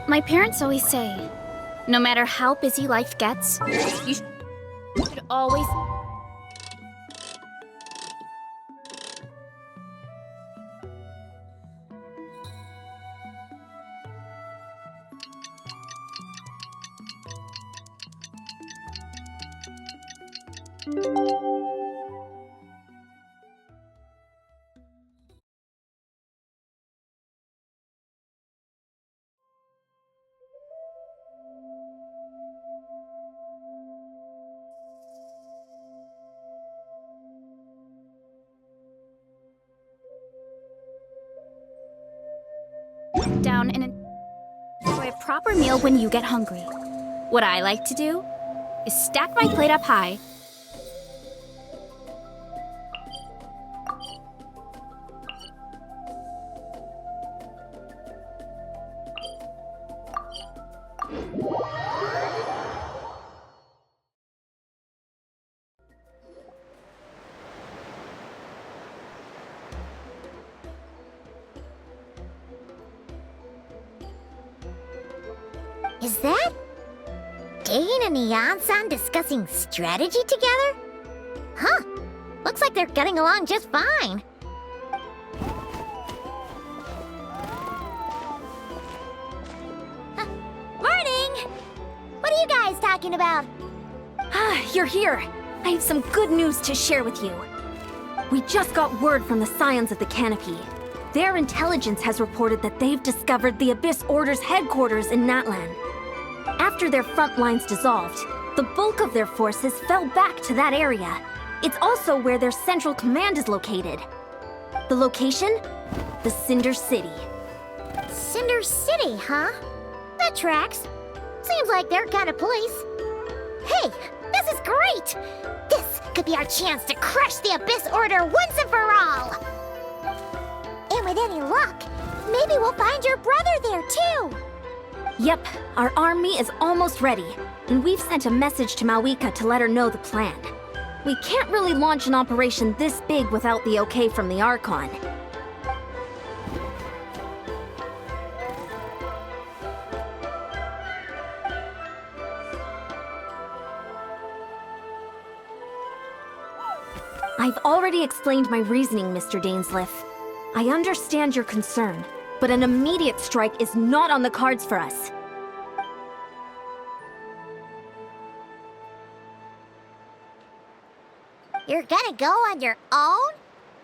My parents always say, no matter how busy life gets, you should always... sit down and enjoy a proper meal when you get hungry. What I like to do is stack my plate up high. Is that Dane and Eon-san discussing strategy together? Huh. Looks like they're getting along just fine. Morning! What are you guys talking about? You're here. I have some good news to share with you. We just got word from the Scions of the Canopy. Their intelligence has reported that they've discovered the Abyss Order's headquarters in Natlan. After their front lines dissolved, the bulk of their forces fell back to that area. It's also where their central command is located. The location? The Cinder City. Cinder City, huh? That tracks. Seems like their kind of place. Hey, this is great! This could be our chance to crush the Abyss Order once and for all! And with any luck, maybe we'll find your brother there too! Yep, our army is almost ready, and we've sent a message to Mawika to let her know the plan. We can't really launch an operation this big without the okay from the Archon. I've already explained my reasoning, Mr. Dainsleif. I understand your concern, but an immediate strike is not on the cards for us. You're gonna go on your own?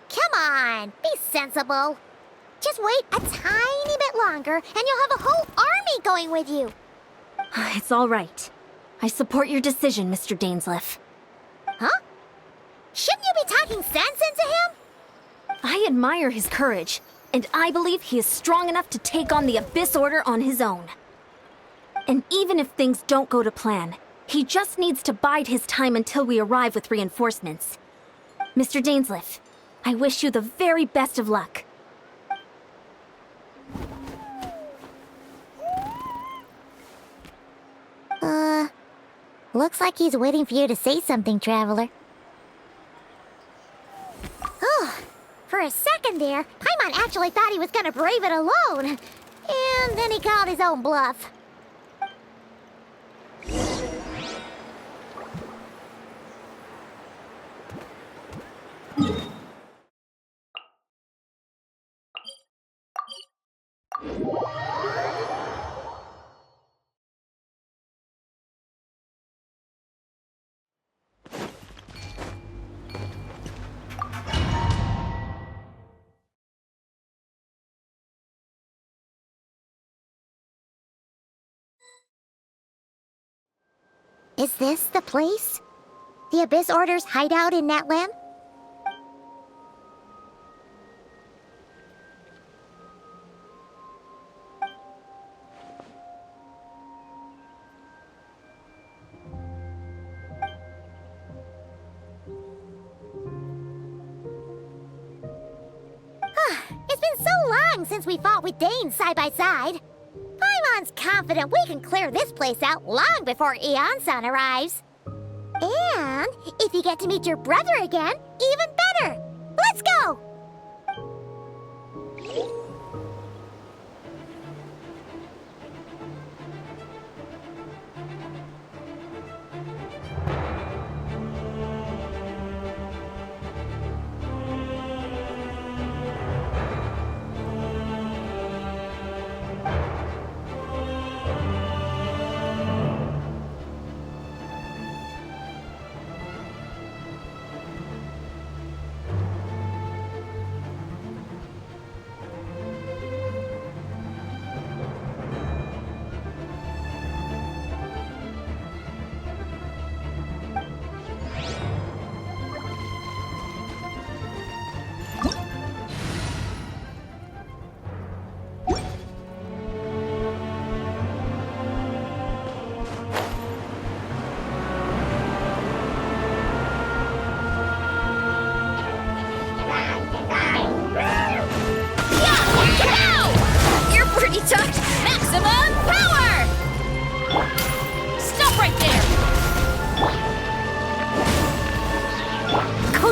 Come on, be sensible. Just wait a tiny bit longer and you'll have a whole army going with you. It's all right. I support your decision, Mr. Dainsleif. Huh? Shouldn't you be talking sense into him? I admire his courage, and I believe he is strong enough to take on the Abyss Order on his own. And even if things don't go to plan, he just needs to bide his time until we arrive with reinforcements. Mr. Dainsleif, I wish you the very best of luck. Looks like he's waiting for you to say something, Traveler. Oh, for a second there, Paimon actually thought he was gonna brave it alone. And then he called his own bluff. Is this the place? The Abyss Order's hideout in Natlan? It's been so long since we fought with Dane side by side. Paimon's confident we can clear this place out long before Eon-san arrives. And if you get to meet your brother again, even better. Let's go!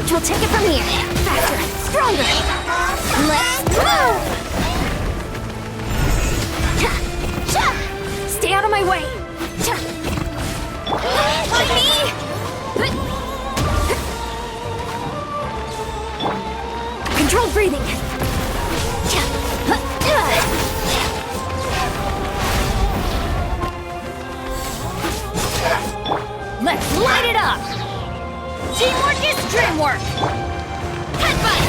Coach will take it from here. Faster, stronger. Let's move! Stay out of my way. On me! Controlled breathing. Let's light it up! Teamwork is dreamwork! Headbutt!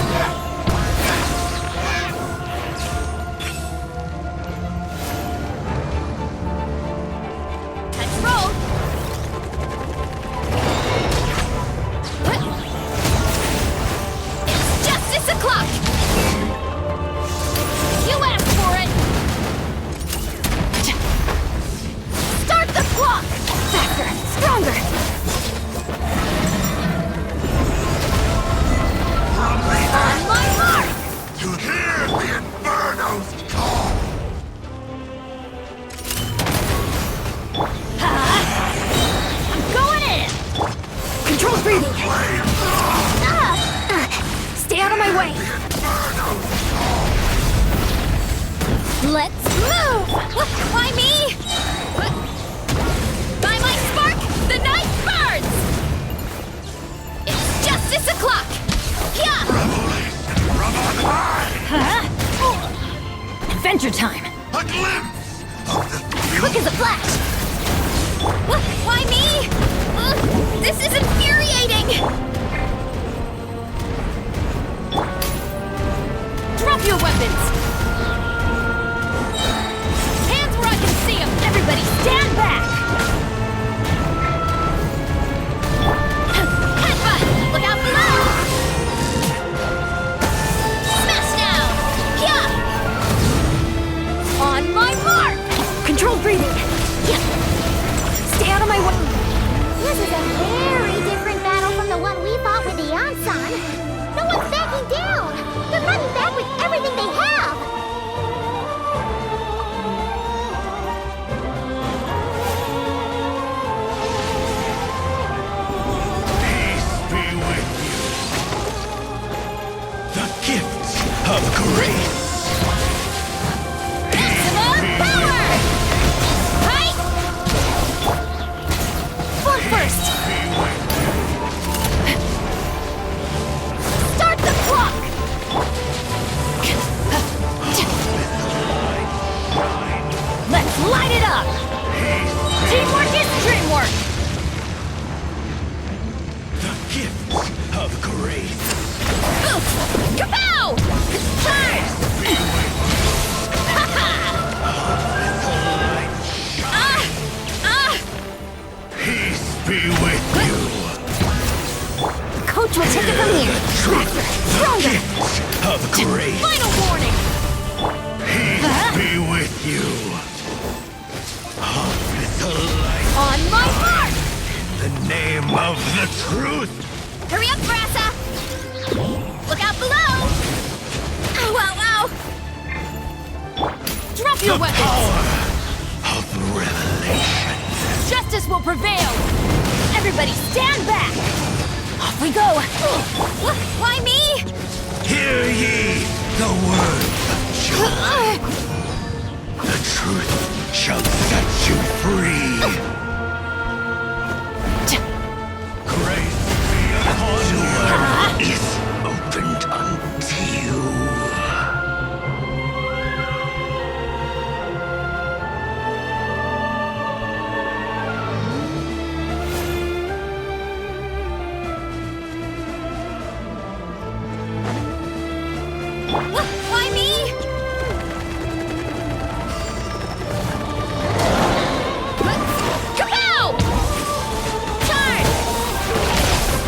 Control! It's justice o'clock! You asked for it! Start the clock! Faster, stronger. On my mark! To hear the Inferno's call! I'm going in! Controlled breathing. Stay out of my way. Let's move! Why me? By my spark, the night burns! It's justice o'clock! Yeah! Adventure time! A glimpse of the Quick as a flash! Why me? This is infuriating! Drop your weapons! Hands where I can see them! Everybody stand back! Headbutt! Look out below! Smash down! Yeah! On my mark! Controlled breathing. Stay out of my way. This is a very different battle from the one we fought with the Ansan. No one's backing down. They're fighting back with everything they have. peace be with you. The gifts of grace. Maximum power! Right? One first! Start the clock! Let's light it up! Teamwork is dreamwork! The gifts of grace. Oof! Kapow! Turn! Ha-ha! Peace be with you. Coach will take it from here. Faster, stronger. Gifts of grace. Final warning! Peace be with you. Of the light. On my mark! The name of the truth. Hurry up, Brassa! Look out below! Ow, ow, ow! Drop your The weapons! power of revelation. Justice will prevail! Everybody stand back! Off we go! Why me? Hear ye the word of joy. The truth shall set you free. Grace be upon you. Is opened unto you. Why me? Kapow! Charge!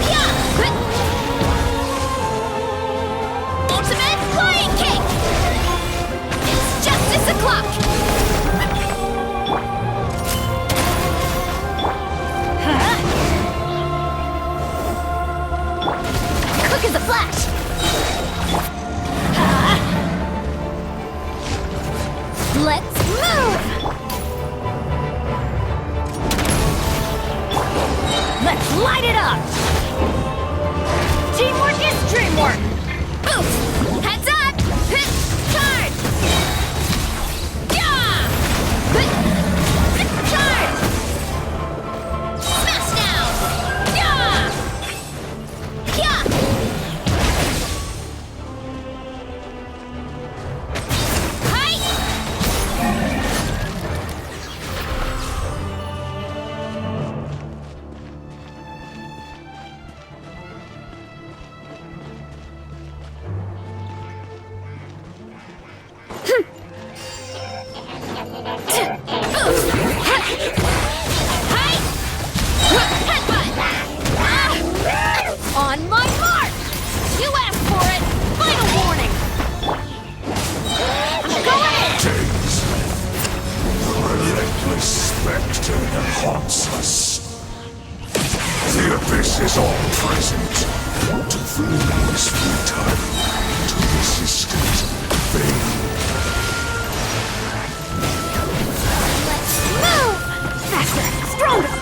Yeah! Ultimate flying kick! It's justice o'clock! Quick as a flash! Let's move! Let's light it up! Teamwork is dreamwork! Oof! Heads up! Charge! Yeah! Charge! Smash down! Yeah! Yeah! Hi! On my mark! You asked for it! Final warning! I'm going in! The relentless specter that haunts us. The abyss is all present. To flee is futile. To resist it, vain. Let's move! Faster! Stronger!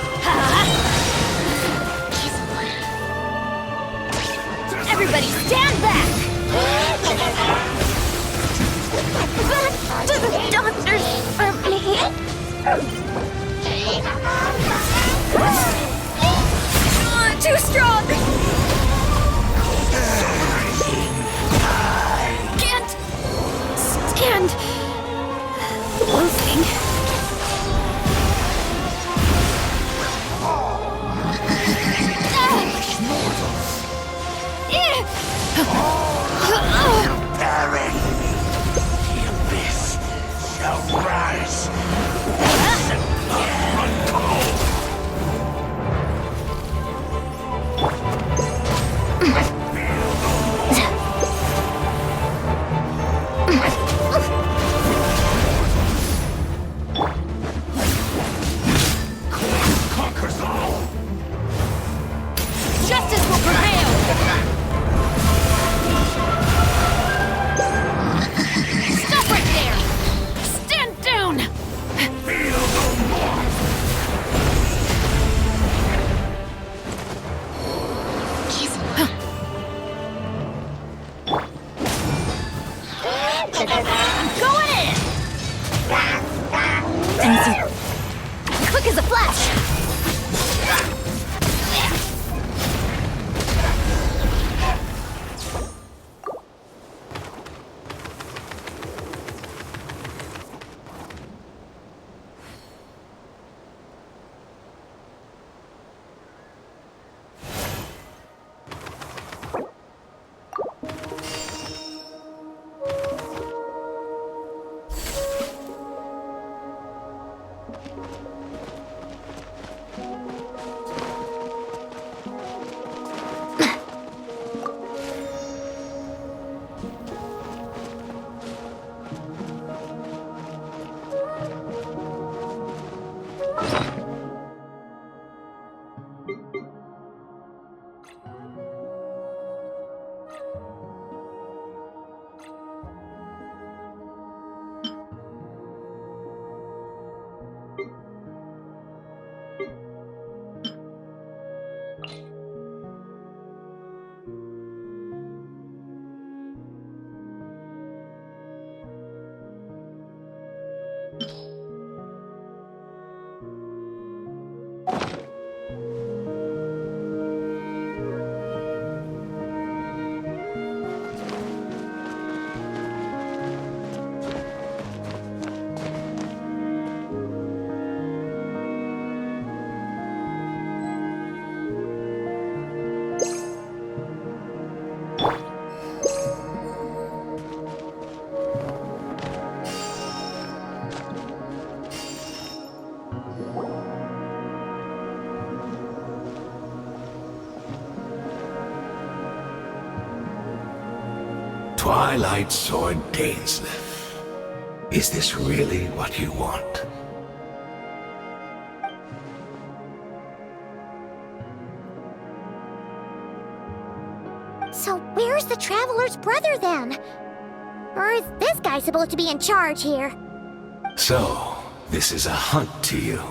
Everybody stand back! Back to the doctors for me. Too strong! Can't stand losing. Baron, the abyss shall rise. Conquers all. Justice will prevail! Stop right there! Stand down! Feel no more. I'm going in! Quick as a flash! Twilight Sword Dainsleif. Is this really what you want? So where's the Traveler's brother then? Or is this guy supposed to be in charge here? So, this is a hunt to you.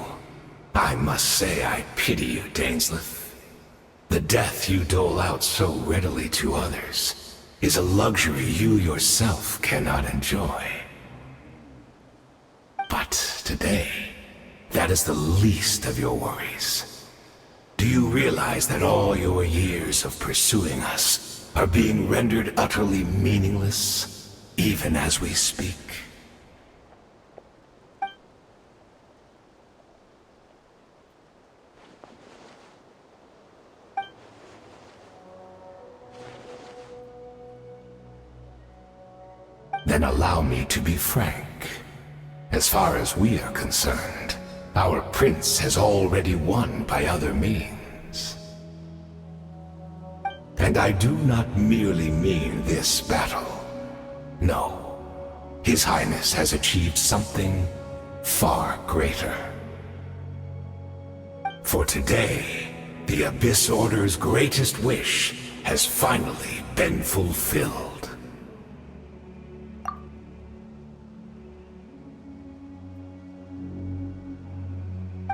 I must say I pity you, Dainsleif. The death you dole out so readily to others is a luxury you yourself cannot enjoy. But today, that is the least of your worries. Do you realize that all your years of pursuing us are being rendered utterly meaningless, even as we speak? Then allow me to be frank. As far as we are concerned, our prince has already won by other means. And I do not merely mean this battle. No, His Highness has achieved something far greater. For today, the Abyss Order's greatest wish has finally been fulfilled.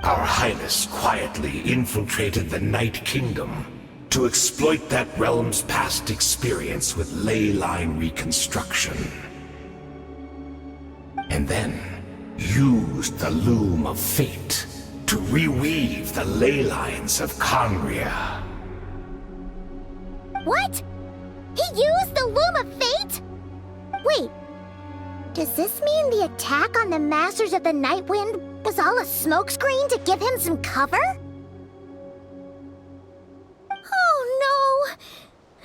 Our Highness quietly infiltrated the Night Kingdom to exploit that realm's past experience with ley line reconstruction. And then used the Loom of Fate to reweave the ley lines of Conria. What? He used the Loom of Fate? Wait, does this mean the attack on the Masters of the Nightwind was all a smokescreen to give him some cover? Oh no!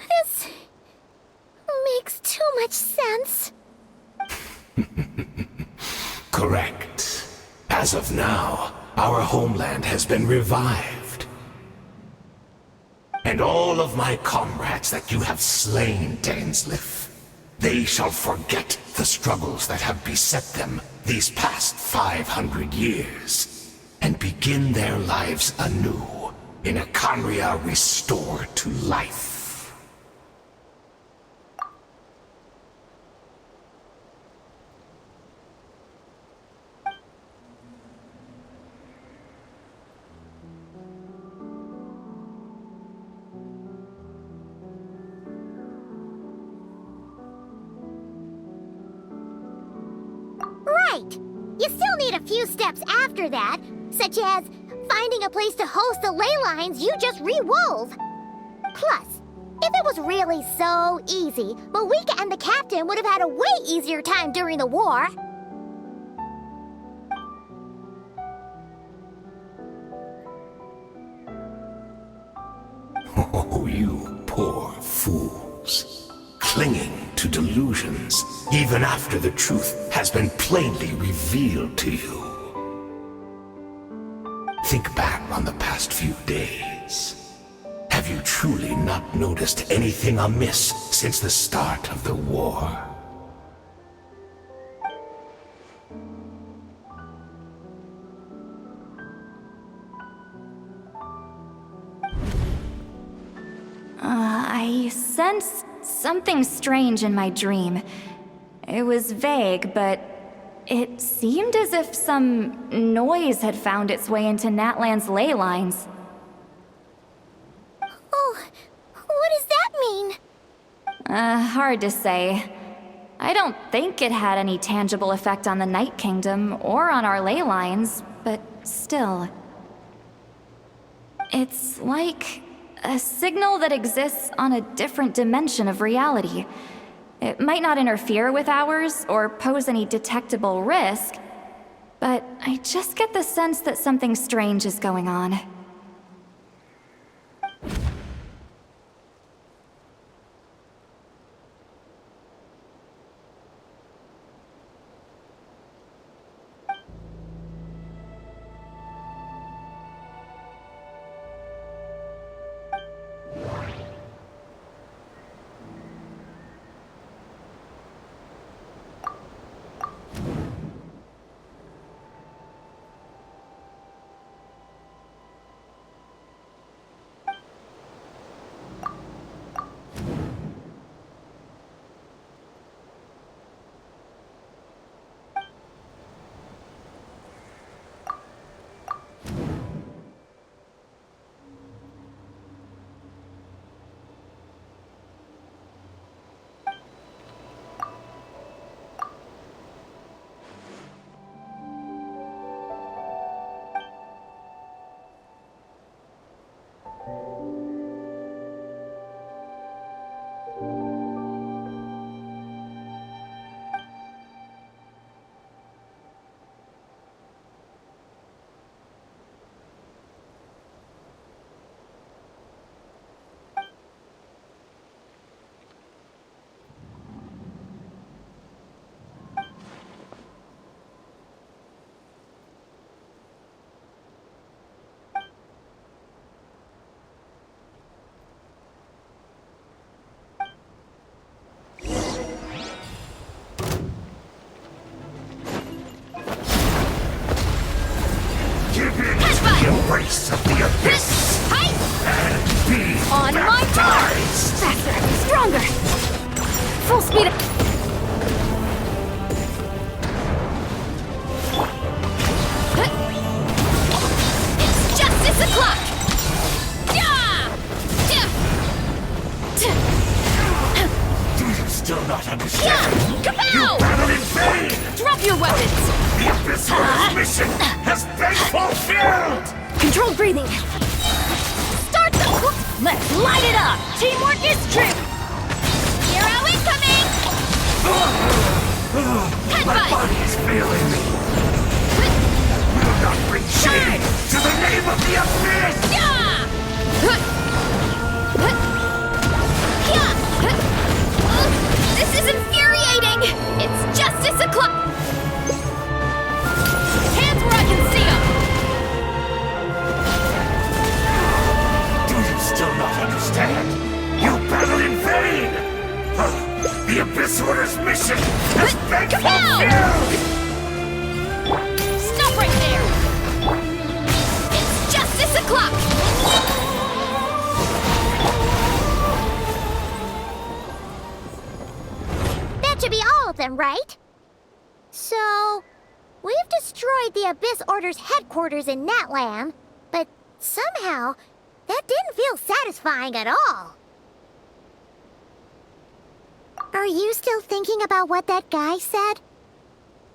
This makes too much sense. Correct. As of now, our homeland has been revived. And all of my comrades that you have slain, Dainsleif, they shall forget the struggles that have beset them these past 500 years, and begin their lives anew in a Conria restored to life. Right! You still need a few steps after that, such as finding a place to host the ley lines you just re-wove. Plus, if it was really so easy, Moika and the captain would have had a way easier time during the war. Oh, you poor fools. Clinging to delusions, even after the truth has been plainly revealed to you. Think back on the past few days. Have you truly not noticed anything amiss since the start of the war? I sensed something strange in my dream. It was vague, but it seemed as if some noise had found its way into Natlan's ley lines. Oh, what does that mean? Hard to say. I don't think it had any tangible effect on the Night Kingdom or on our ley lines, but still. It's like a signal that exists on a different dimension of reality. It might not interfere with ours or pose any detectable risk, but I just get the sense that something strange is going on. On my mark! Faster, stronger! Full speed! It's justice o'clock! Yeah! Do you still not understand? Kapow! Battle in vain! Drop your weapons! The Abyss Order's mission has been fulfilled! Controlled breathing! Start the... Let's light it up! Teamwork is true! Hero incoming! My Headbutt! body is failing me. Will not bring shame to the name of the Abyss! This is infuriating! It's justice o'clock! Hands where I can see them! Do you still not understand? You battle in vain! The Abyss Order's mission has been fulfilled! Stop right there! It's justice o'clock! That should be all of them, right? So, we've destroyed the Abyss Order's headquarters in Natlan, but somehow, that didn't feel satisfying at all. Are you still thinking about what that guy said?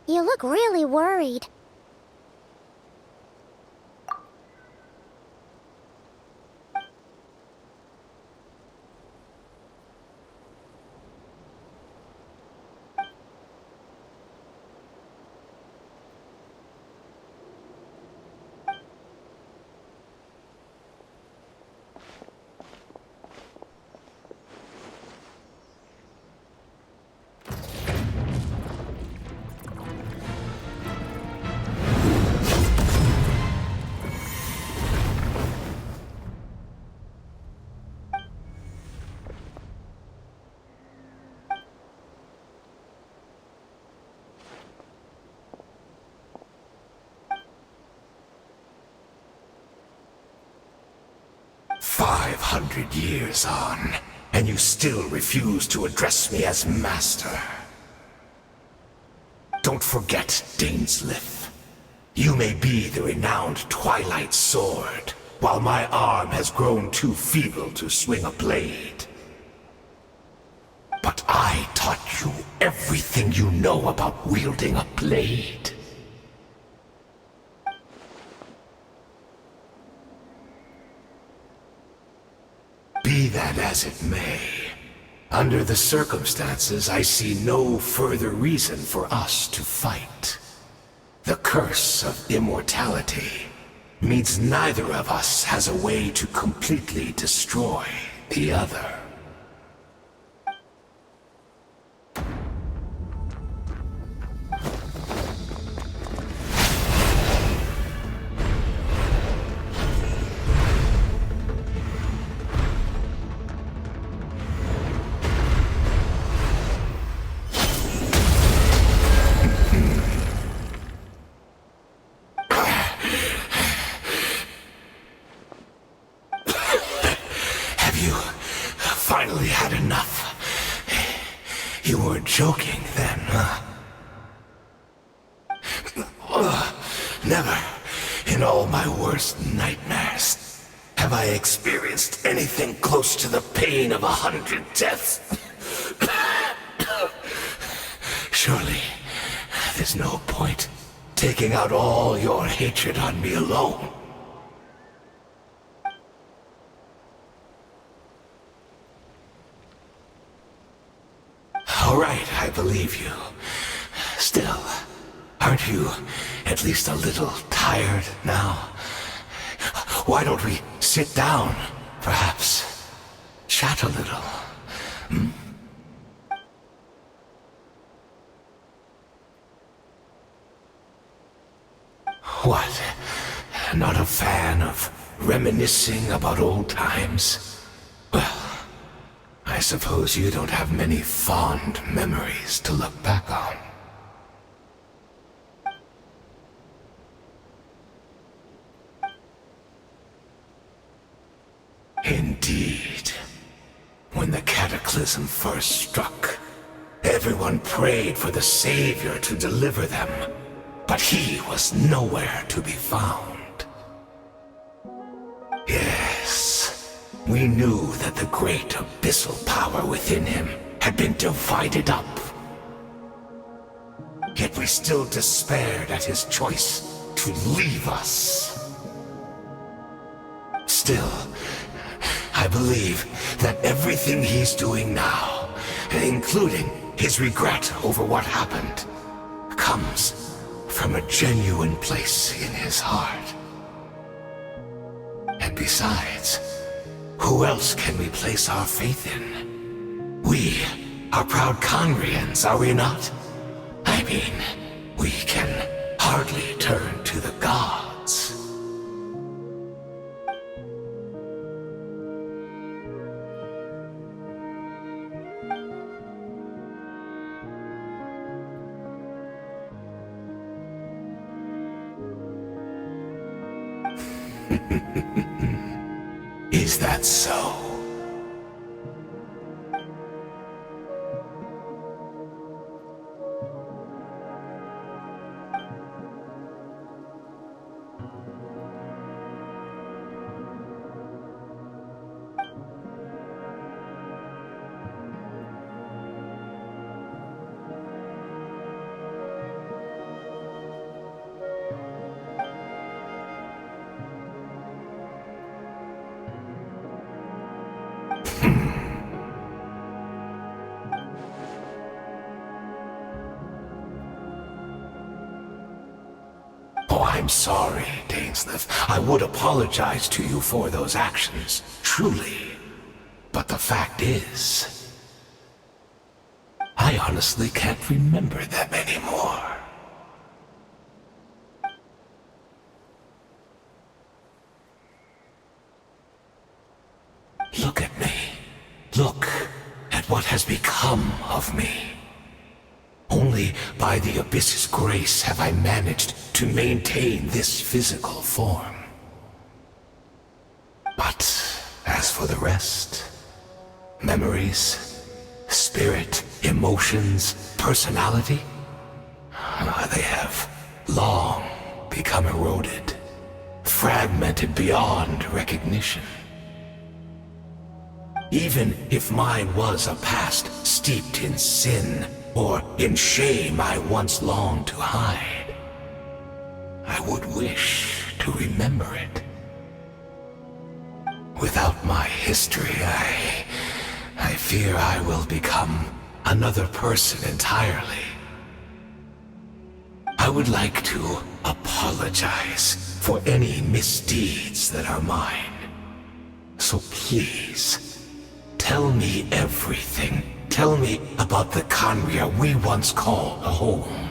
You look really worried. Years on, and you still refuse to address me as Master. Don't forget, Daneslith. You may be the renowned Twilight Sword, while my arm has grown too feeble to swing a blade. But I taught you everything you know about wielding a blade. Be that as it may, under the circumstances, I see no further reason for us to fight. The curse of immortality means neither of us has a way to completely destroy the other. Finally had enough. You weren't joking then, huh? Never, in all my worst nightmares, have I experienced anything close to the pain of 100 deaths. Surely, there's no point taking out all your hatred on me alone. All right, I believe you. Still, aren't you at least a little tired now? Why don't we sit down, perhaps? Chat a little. What? Not a fan of reminiscing about old times? Well, I suppose you don't have many fond memories to look back on. Indeed. When the cataclysm first struck, everyone prayed for the Savior to deliver them, but he was nowhere to be found. Yes, we knew that the great abyssal power within him had been divided up. Yet we still despaired at his choice to leave us. Still, I believe that everything he's doing now, including his regret over what happened, comes from a genuine place in his heart. And besides, who else can we place our faith in? We are proud Conrians, are we not? I mean, we can hardly turn to the gods. Is that so? I'm sorry, Dainsleif. I would apologize to you for those actions, truly. But the fact is, I honestly can't remember them anymore. Look at me. Look at what has become of me. Only by the Abyss's grace have I managed to maintain this physical form. But as for the rest, memories, spirit, emotions, personality, they have long become eroded, fragmented beyond recognition. Even if mine was a past steeped in sin, or in shame I once longed to hide, I would wish to remember it. Without my history, I fear I will become another person entirely. I would like to apologize for any misdeeds that are mine. So please, tell me everything. Tell me about the Conria we once called a home.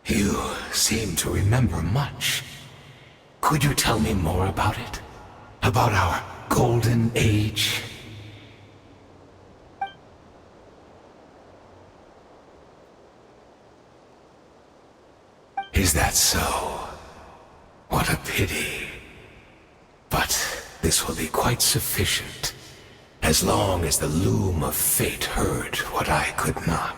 You seem to remember much. Could you tell me more about it? About our golden age? Is that so? What a pity. But this will be quite sufficient, as long as the loom of fate heard what I could not.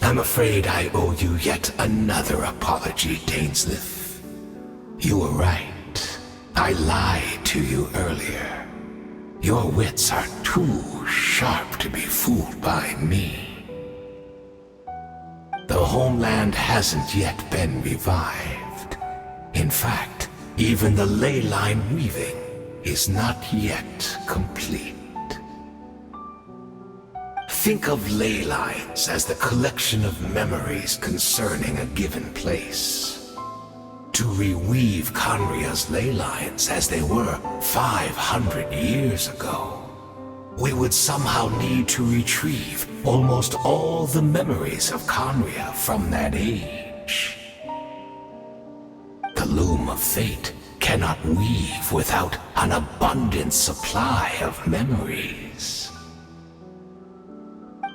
I'm afraid I owe you yet another apology, Dainsleif. You were right. I lied to you earlier. Your wits are too sharp to be fooled by me. The homeland hasn't yet been revived. In fact, even the ley line weaving is not yet complete. Think of ley lines as the collection of memories concerning a given place. To reweave Conria's ley lines as they were 500 years ago, we would somehow need to retrieve almost all the memories of Conria from that age. The loom of fate cannot weave without an abundant supply of memories.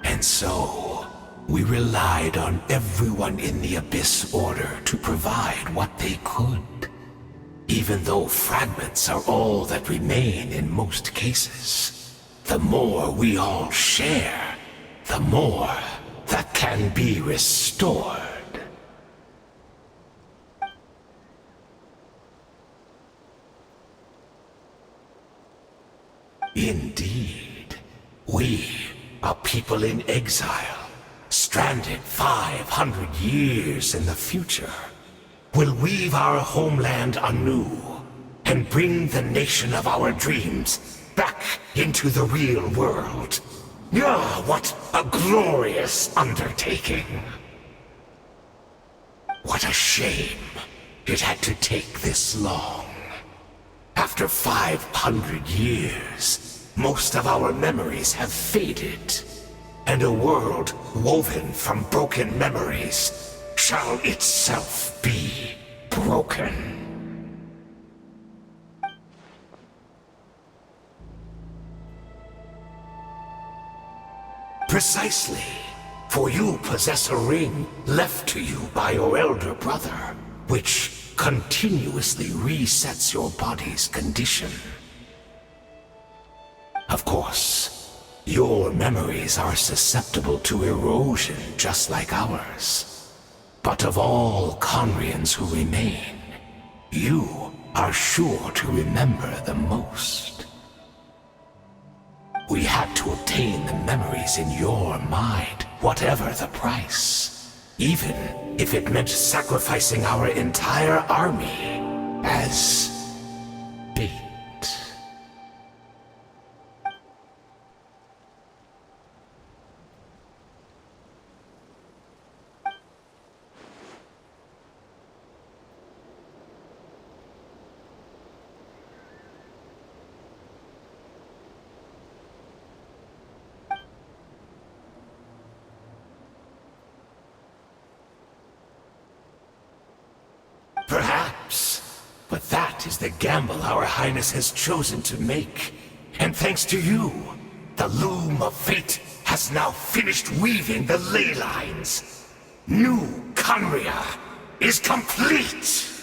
And so, we relied on everyone in the Abyss Order to provide what they could, even though fragments are all that remain in most cases. The more we all share, the more that can be restored. Indeed, we, a people in exile, stranded 500 years in the future, will weave our homeland anew and bring the nation of our dreams back into the real world. Ah, what a glorious undertaking! What a shame it had to take this long. After 500 years, most of our memories have faded, and a world woven from broken memories shall itself be broken. Precisely, for you possess a ring left to you by your elder brother, which continuously resets your body's condition. Of course, your memories are susceptible to erosion just like ours. But of all Conrians who remain, you are sure to remember the most. We had to obtain the memories in your mind, whatever the price. Even if it meant sacrificing our entire army as bait. Perhaps, but that is the gamble our Highness has chosen to make. And thanks to you, the loom of fate has now finished weaving the ley lines. New Conria is complete!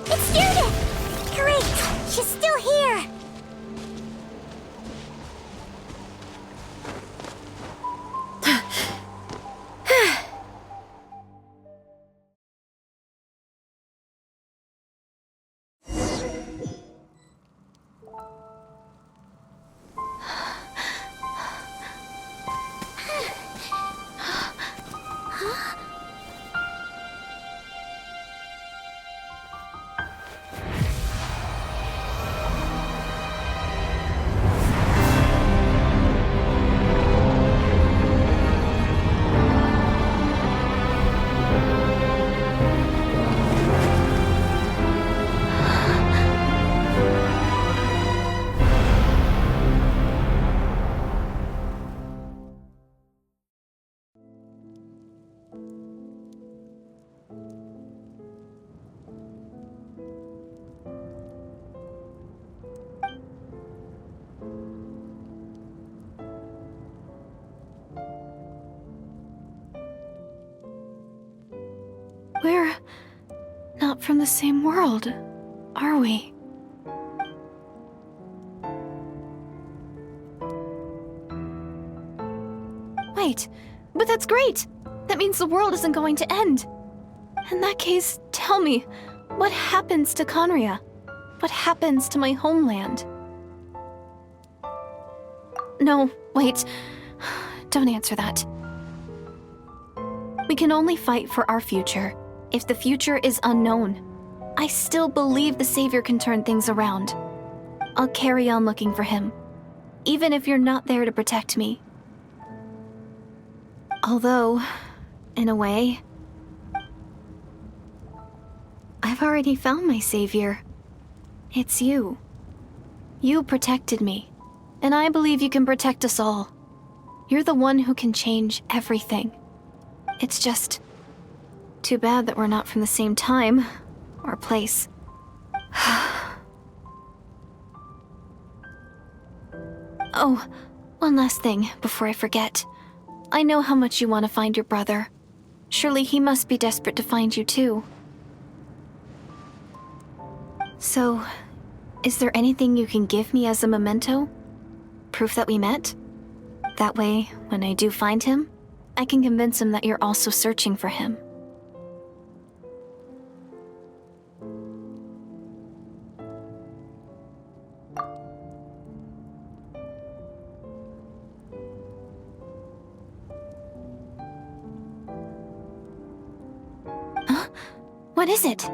It's Judith! Great! She's still here! We're not from the same world, are we? Wait, but that's great! That means the world isn't going to end. In that case, tell me, what happens to Conria? What happens to my homeland? No, wait. Don't answer that. We can only fight for our future. If the future is unknown, I still believe the Savior can turn things around. I'll carry on looking for him, even if you're not there to protect me. Although, in a way, I've already found my savior. It's you. You protected me, and I believe you can protect us all. You're the one who can change everything. It's just too bad that we're not from the same time or place. Oh, one last thing before I forget. I know how much you want to find your brother. Surely he must be desperate to find you too. So, is there anything you can give me as a memento? Proof that we met? That way, when I do find him, I can convince him that you're also searching for him. Huh? What is it?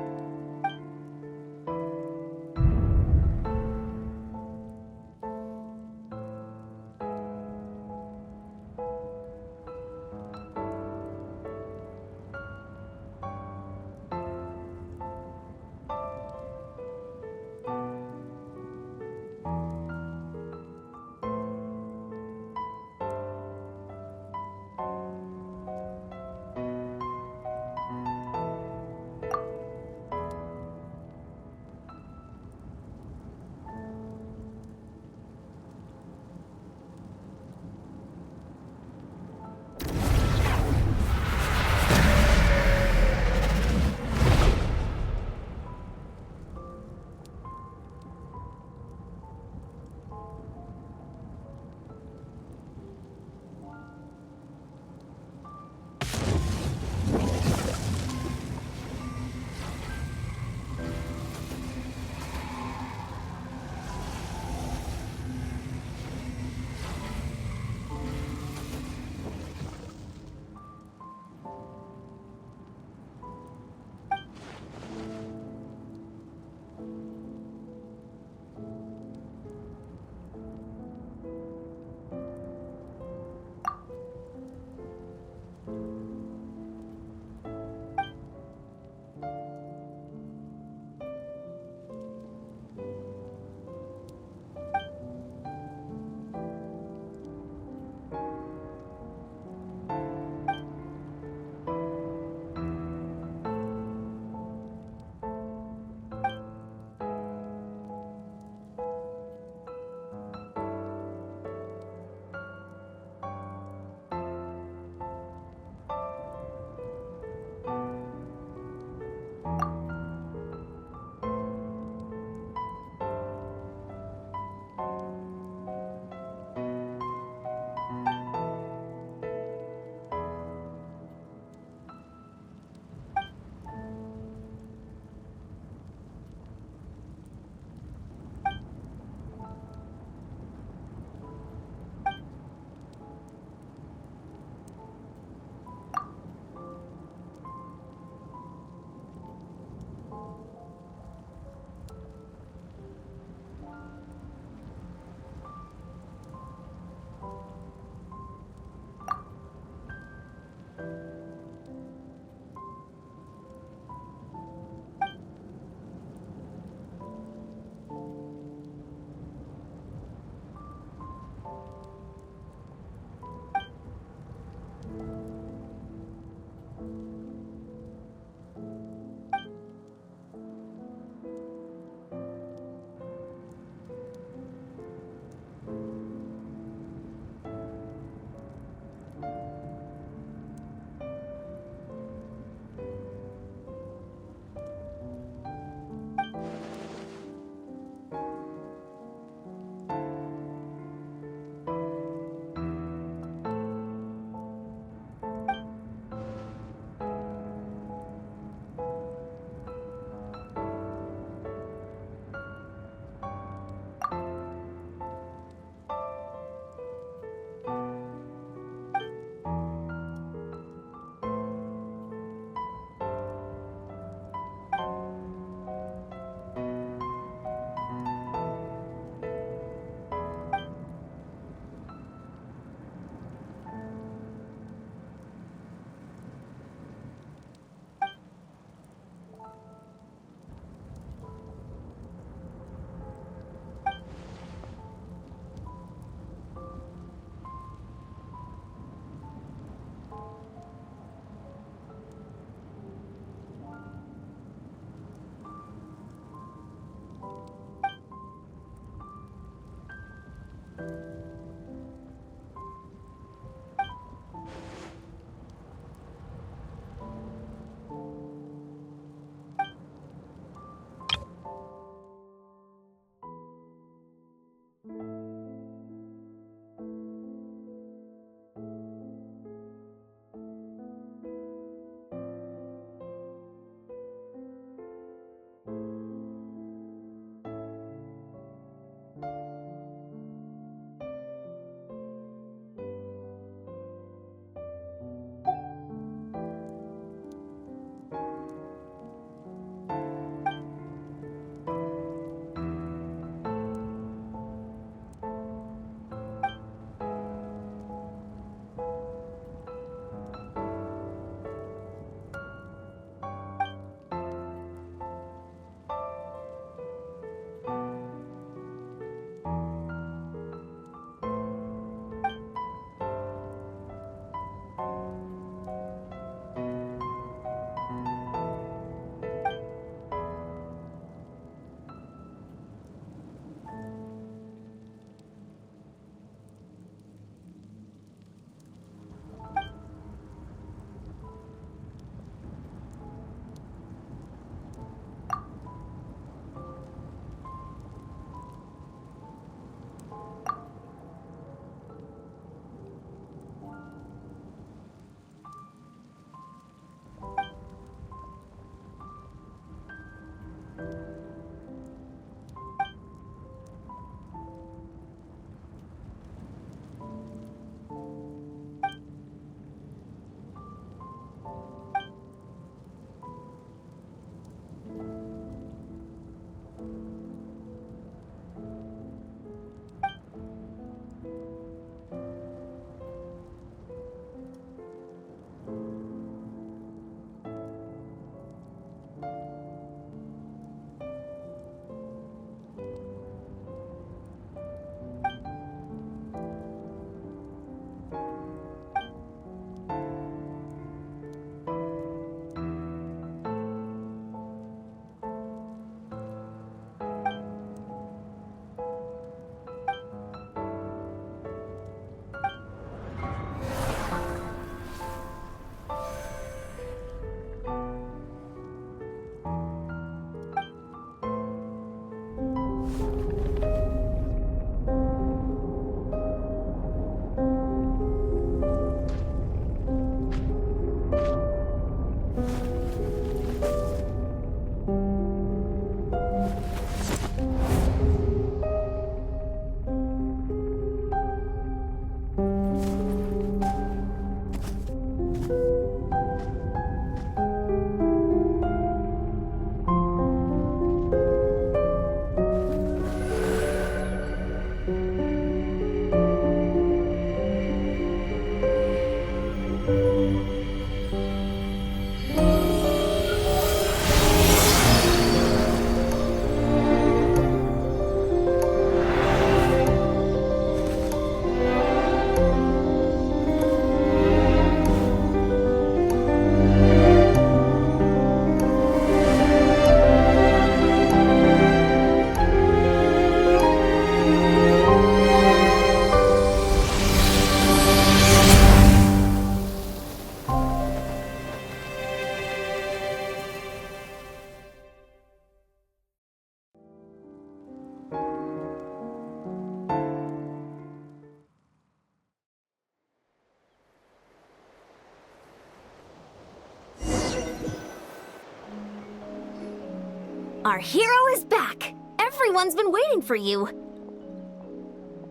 Our hero is back! Everyone's been waiting for you!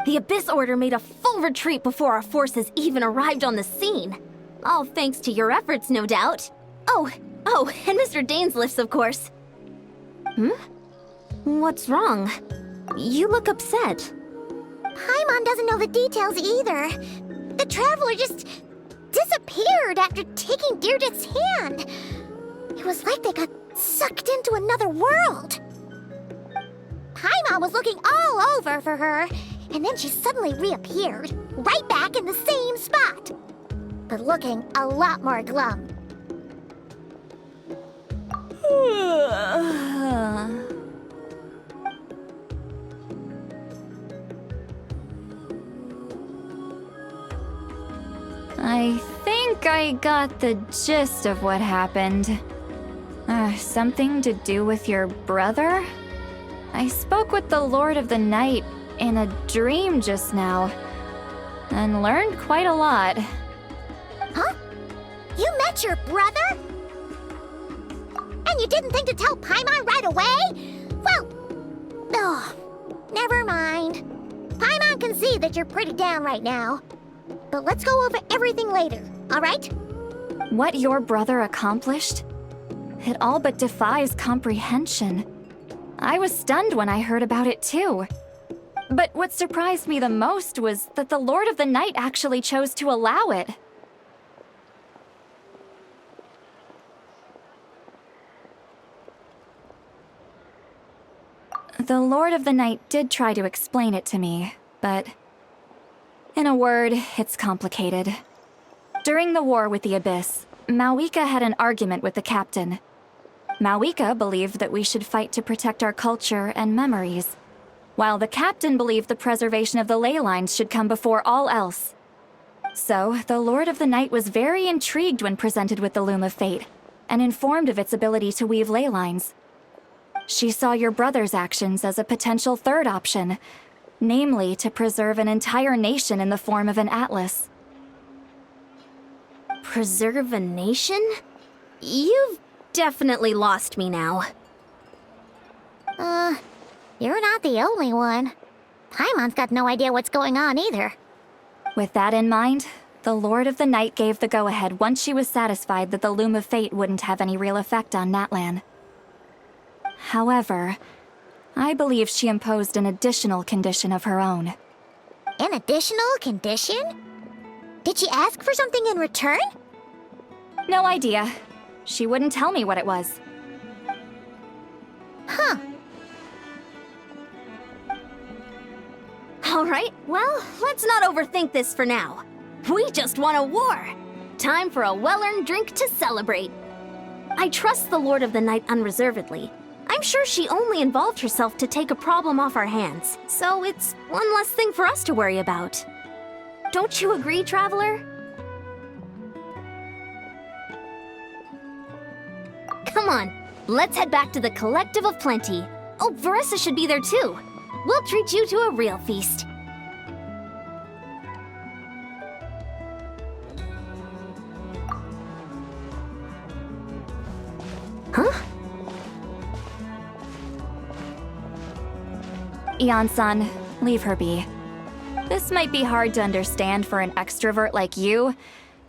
The Abyss Order made a full retreat before our forces even arrived on the scene. All thanks to your efforts, no doubt. Oh, and Mr. Dainsliff's, of course. What's wrong? You look upset. Paimon doesn't know the details either. The Traveler just disappeared after taking Deirdre's hand. It was like they got sucked into another world. Paimon was looking all over for her, and then she suddenly reappeared, right back in the same spot, but looking a lot more glum. I think I got the gist of what happened. Something to do with your brother? I spoke with the Lord of the Night in a dream just now, and learned quite a lot. Huh? You met your brother? And you didn't think to tell Paimon right away? Well, never mind. Paimon can see that you're pretty down right now. But let's go over everything later, alright? What your brother accomplished? It all but defies comprehension. I was stunned when I heard about it too. But what surprised me the most was that the Lord of the Night actually chose to allow it. The Lord of the Night did try to explain it to me, but in a word, it's complicated. During the war with the Abyss, Mawika had an argument with the captain. Mawika believed that we should fight to protect our culture and memories, while the captain believed the preservation of the ley lines should come before all else. So, the Lord of the Night was very intrigued when presented with the Loom of Fate, and informed of its ability to weave ley lines. She saw your brother's actions as a potential third option, namely to preserve an entire nation in the form of an atlas. Preserve a nation? You've definitely lost me now. You're not the only one. Paimon's got no idea what's going on either. With that in mind, the Lord of the Night gave the go-ahead once she was satisfied that the Loom of Fate wouldn't have any real effect on Natlan. However, I believe she imposed an additional condition of her own. An additional condition? Did she ask for something in return? No idea. She wouldn't tell me what it was. Huh. Alright, well, let's not overthink this for now. We just won a war! Time for a well-earned drink to celebrate. I trust the Lord of the Night unreservedly. I'm sure she only involved herself to take a problem off our hands, so it's one less thing for us to worry about. Don't you agree, Traveler? Come on, let's head back to the Collective of Plenty. Oh, Veressa should be there too. We'll treat you to a real feast. Huh? Ian-san, leave her be. This might be hard to understand for an extrovert like you,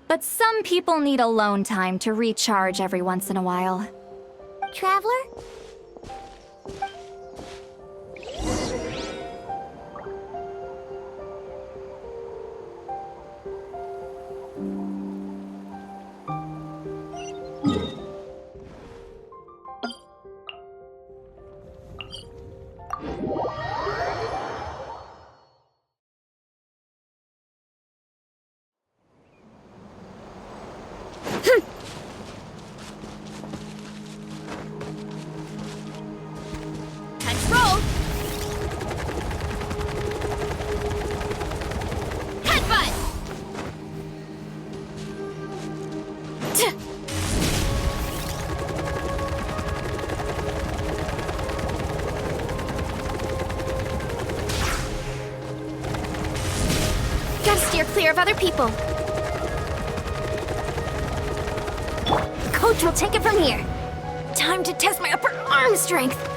but some people need alone time to recharge every once in a while. Traveler? Let's roll! Headbutt! Gotta steer clear of other people. Coach will take it from here. Time to test my upper arm strength.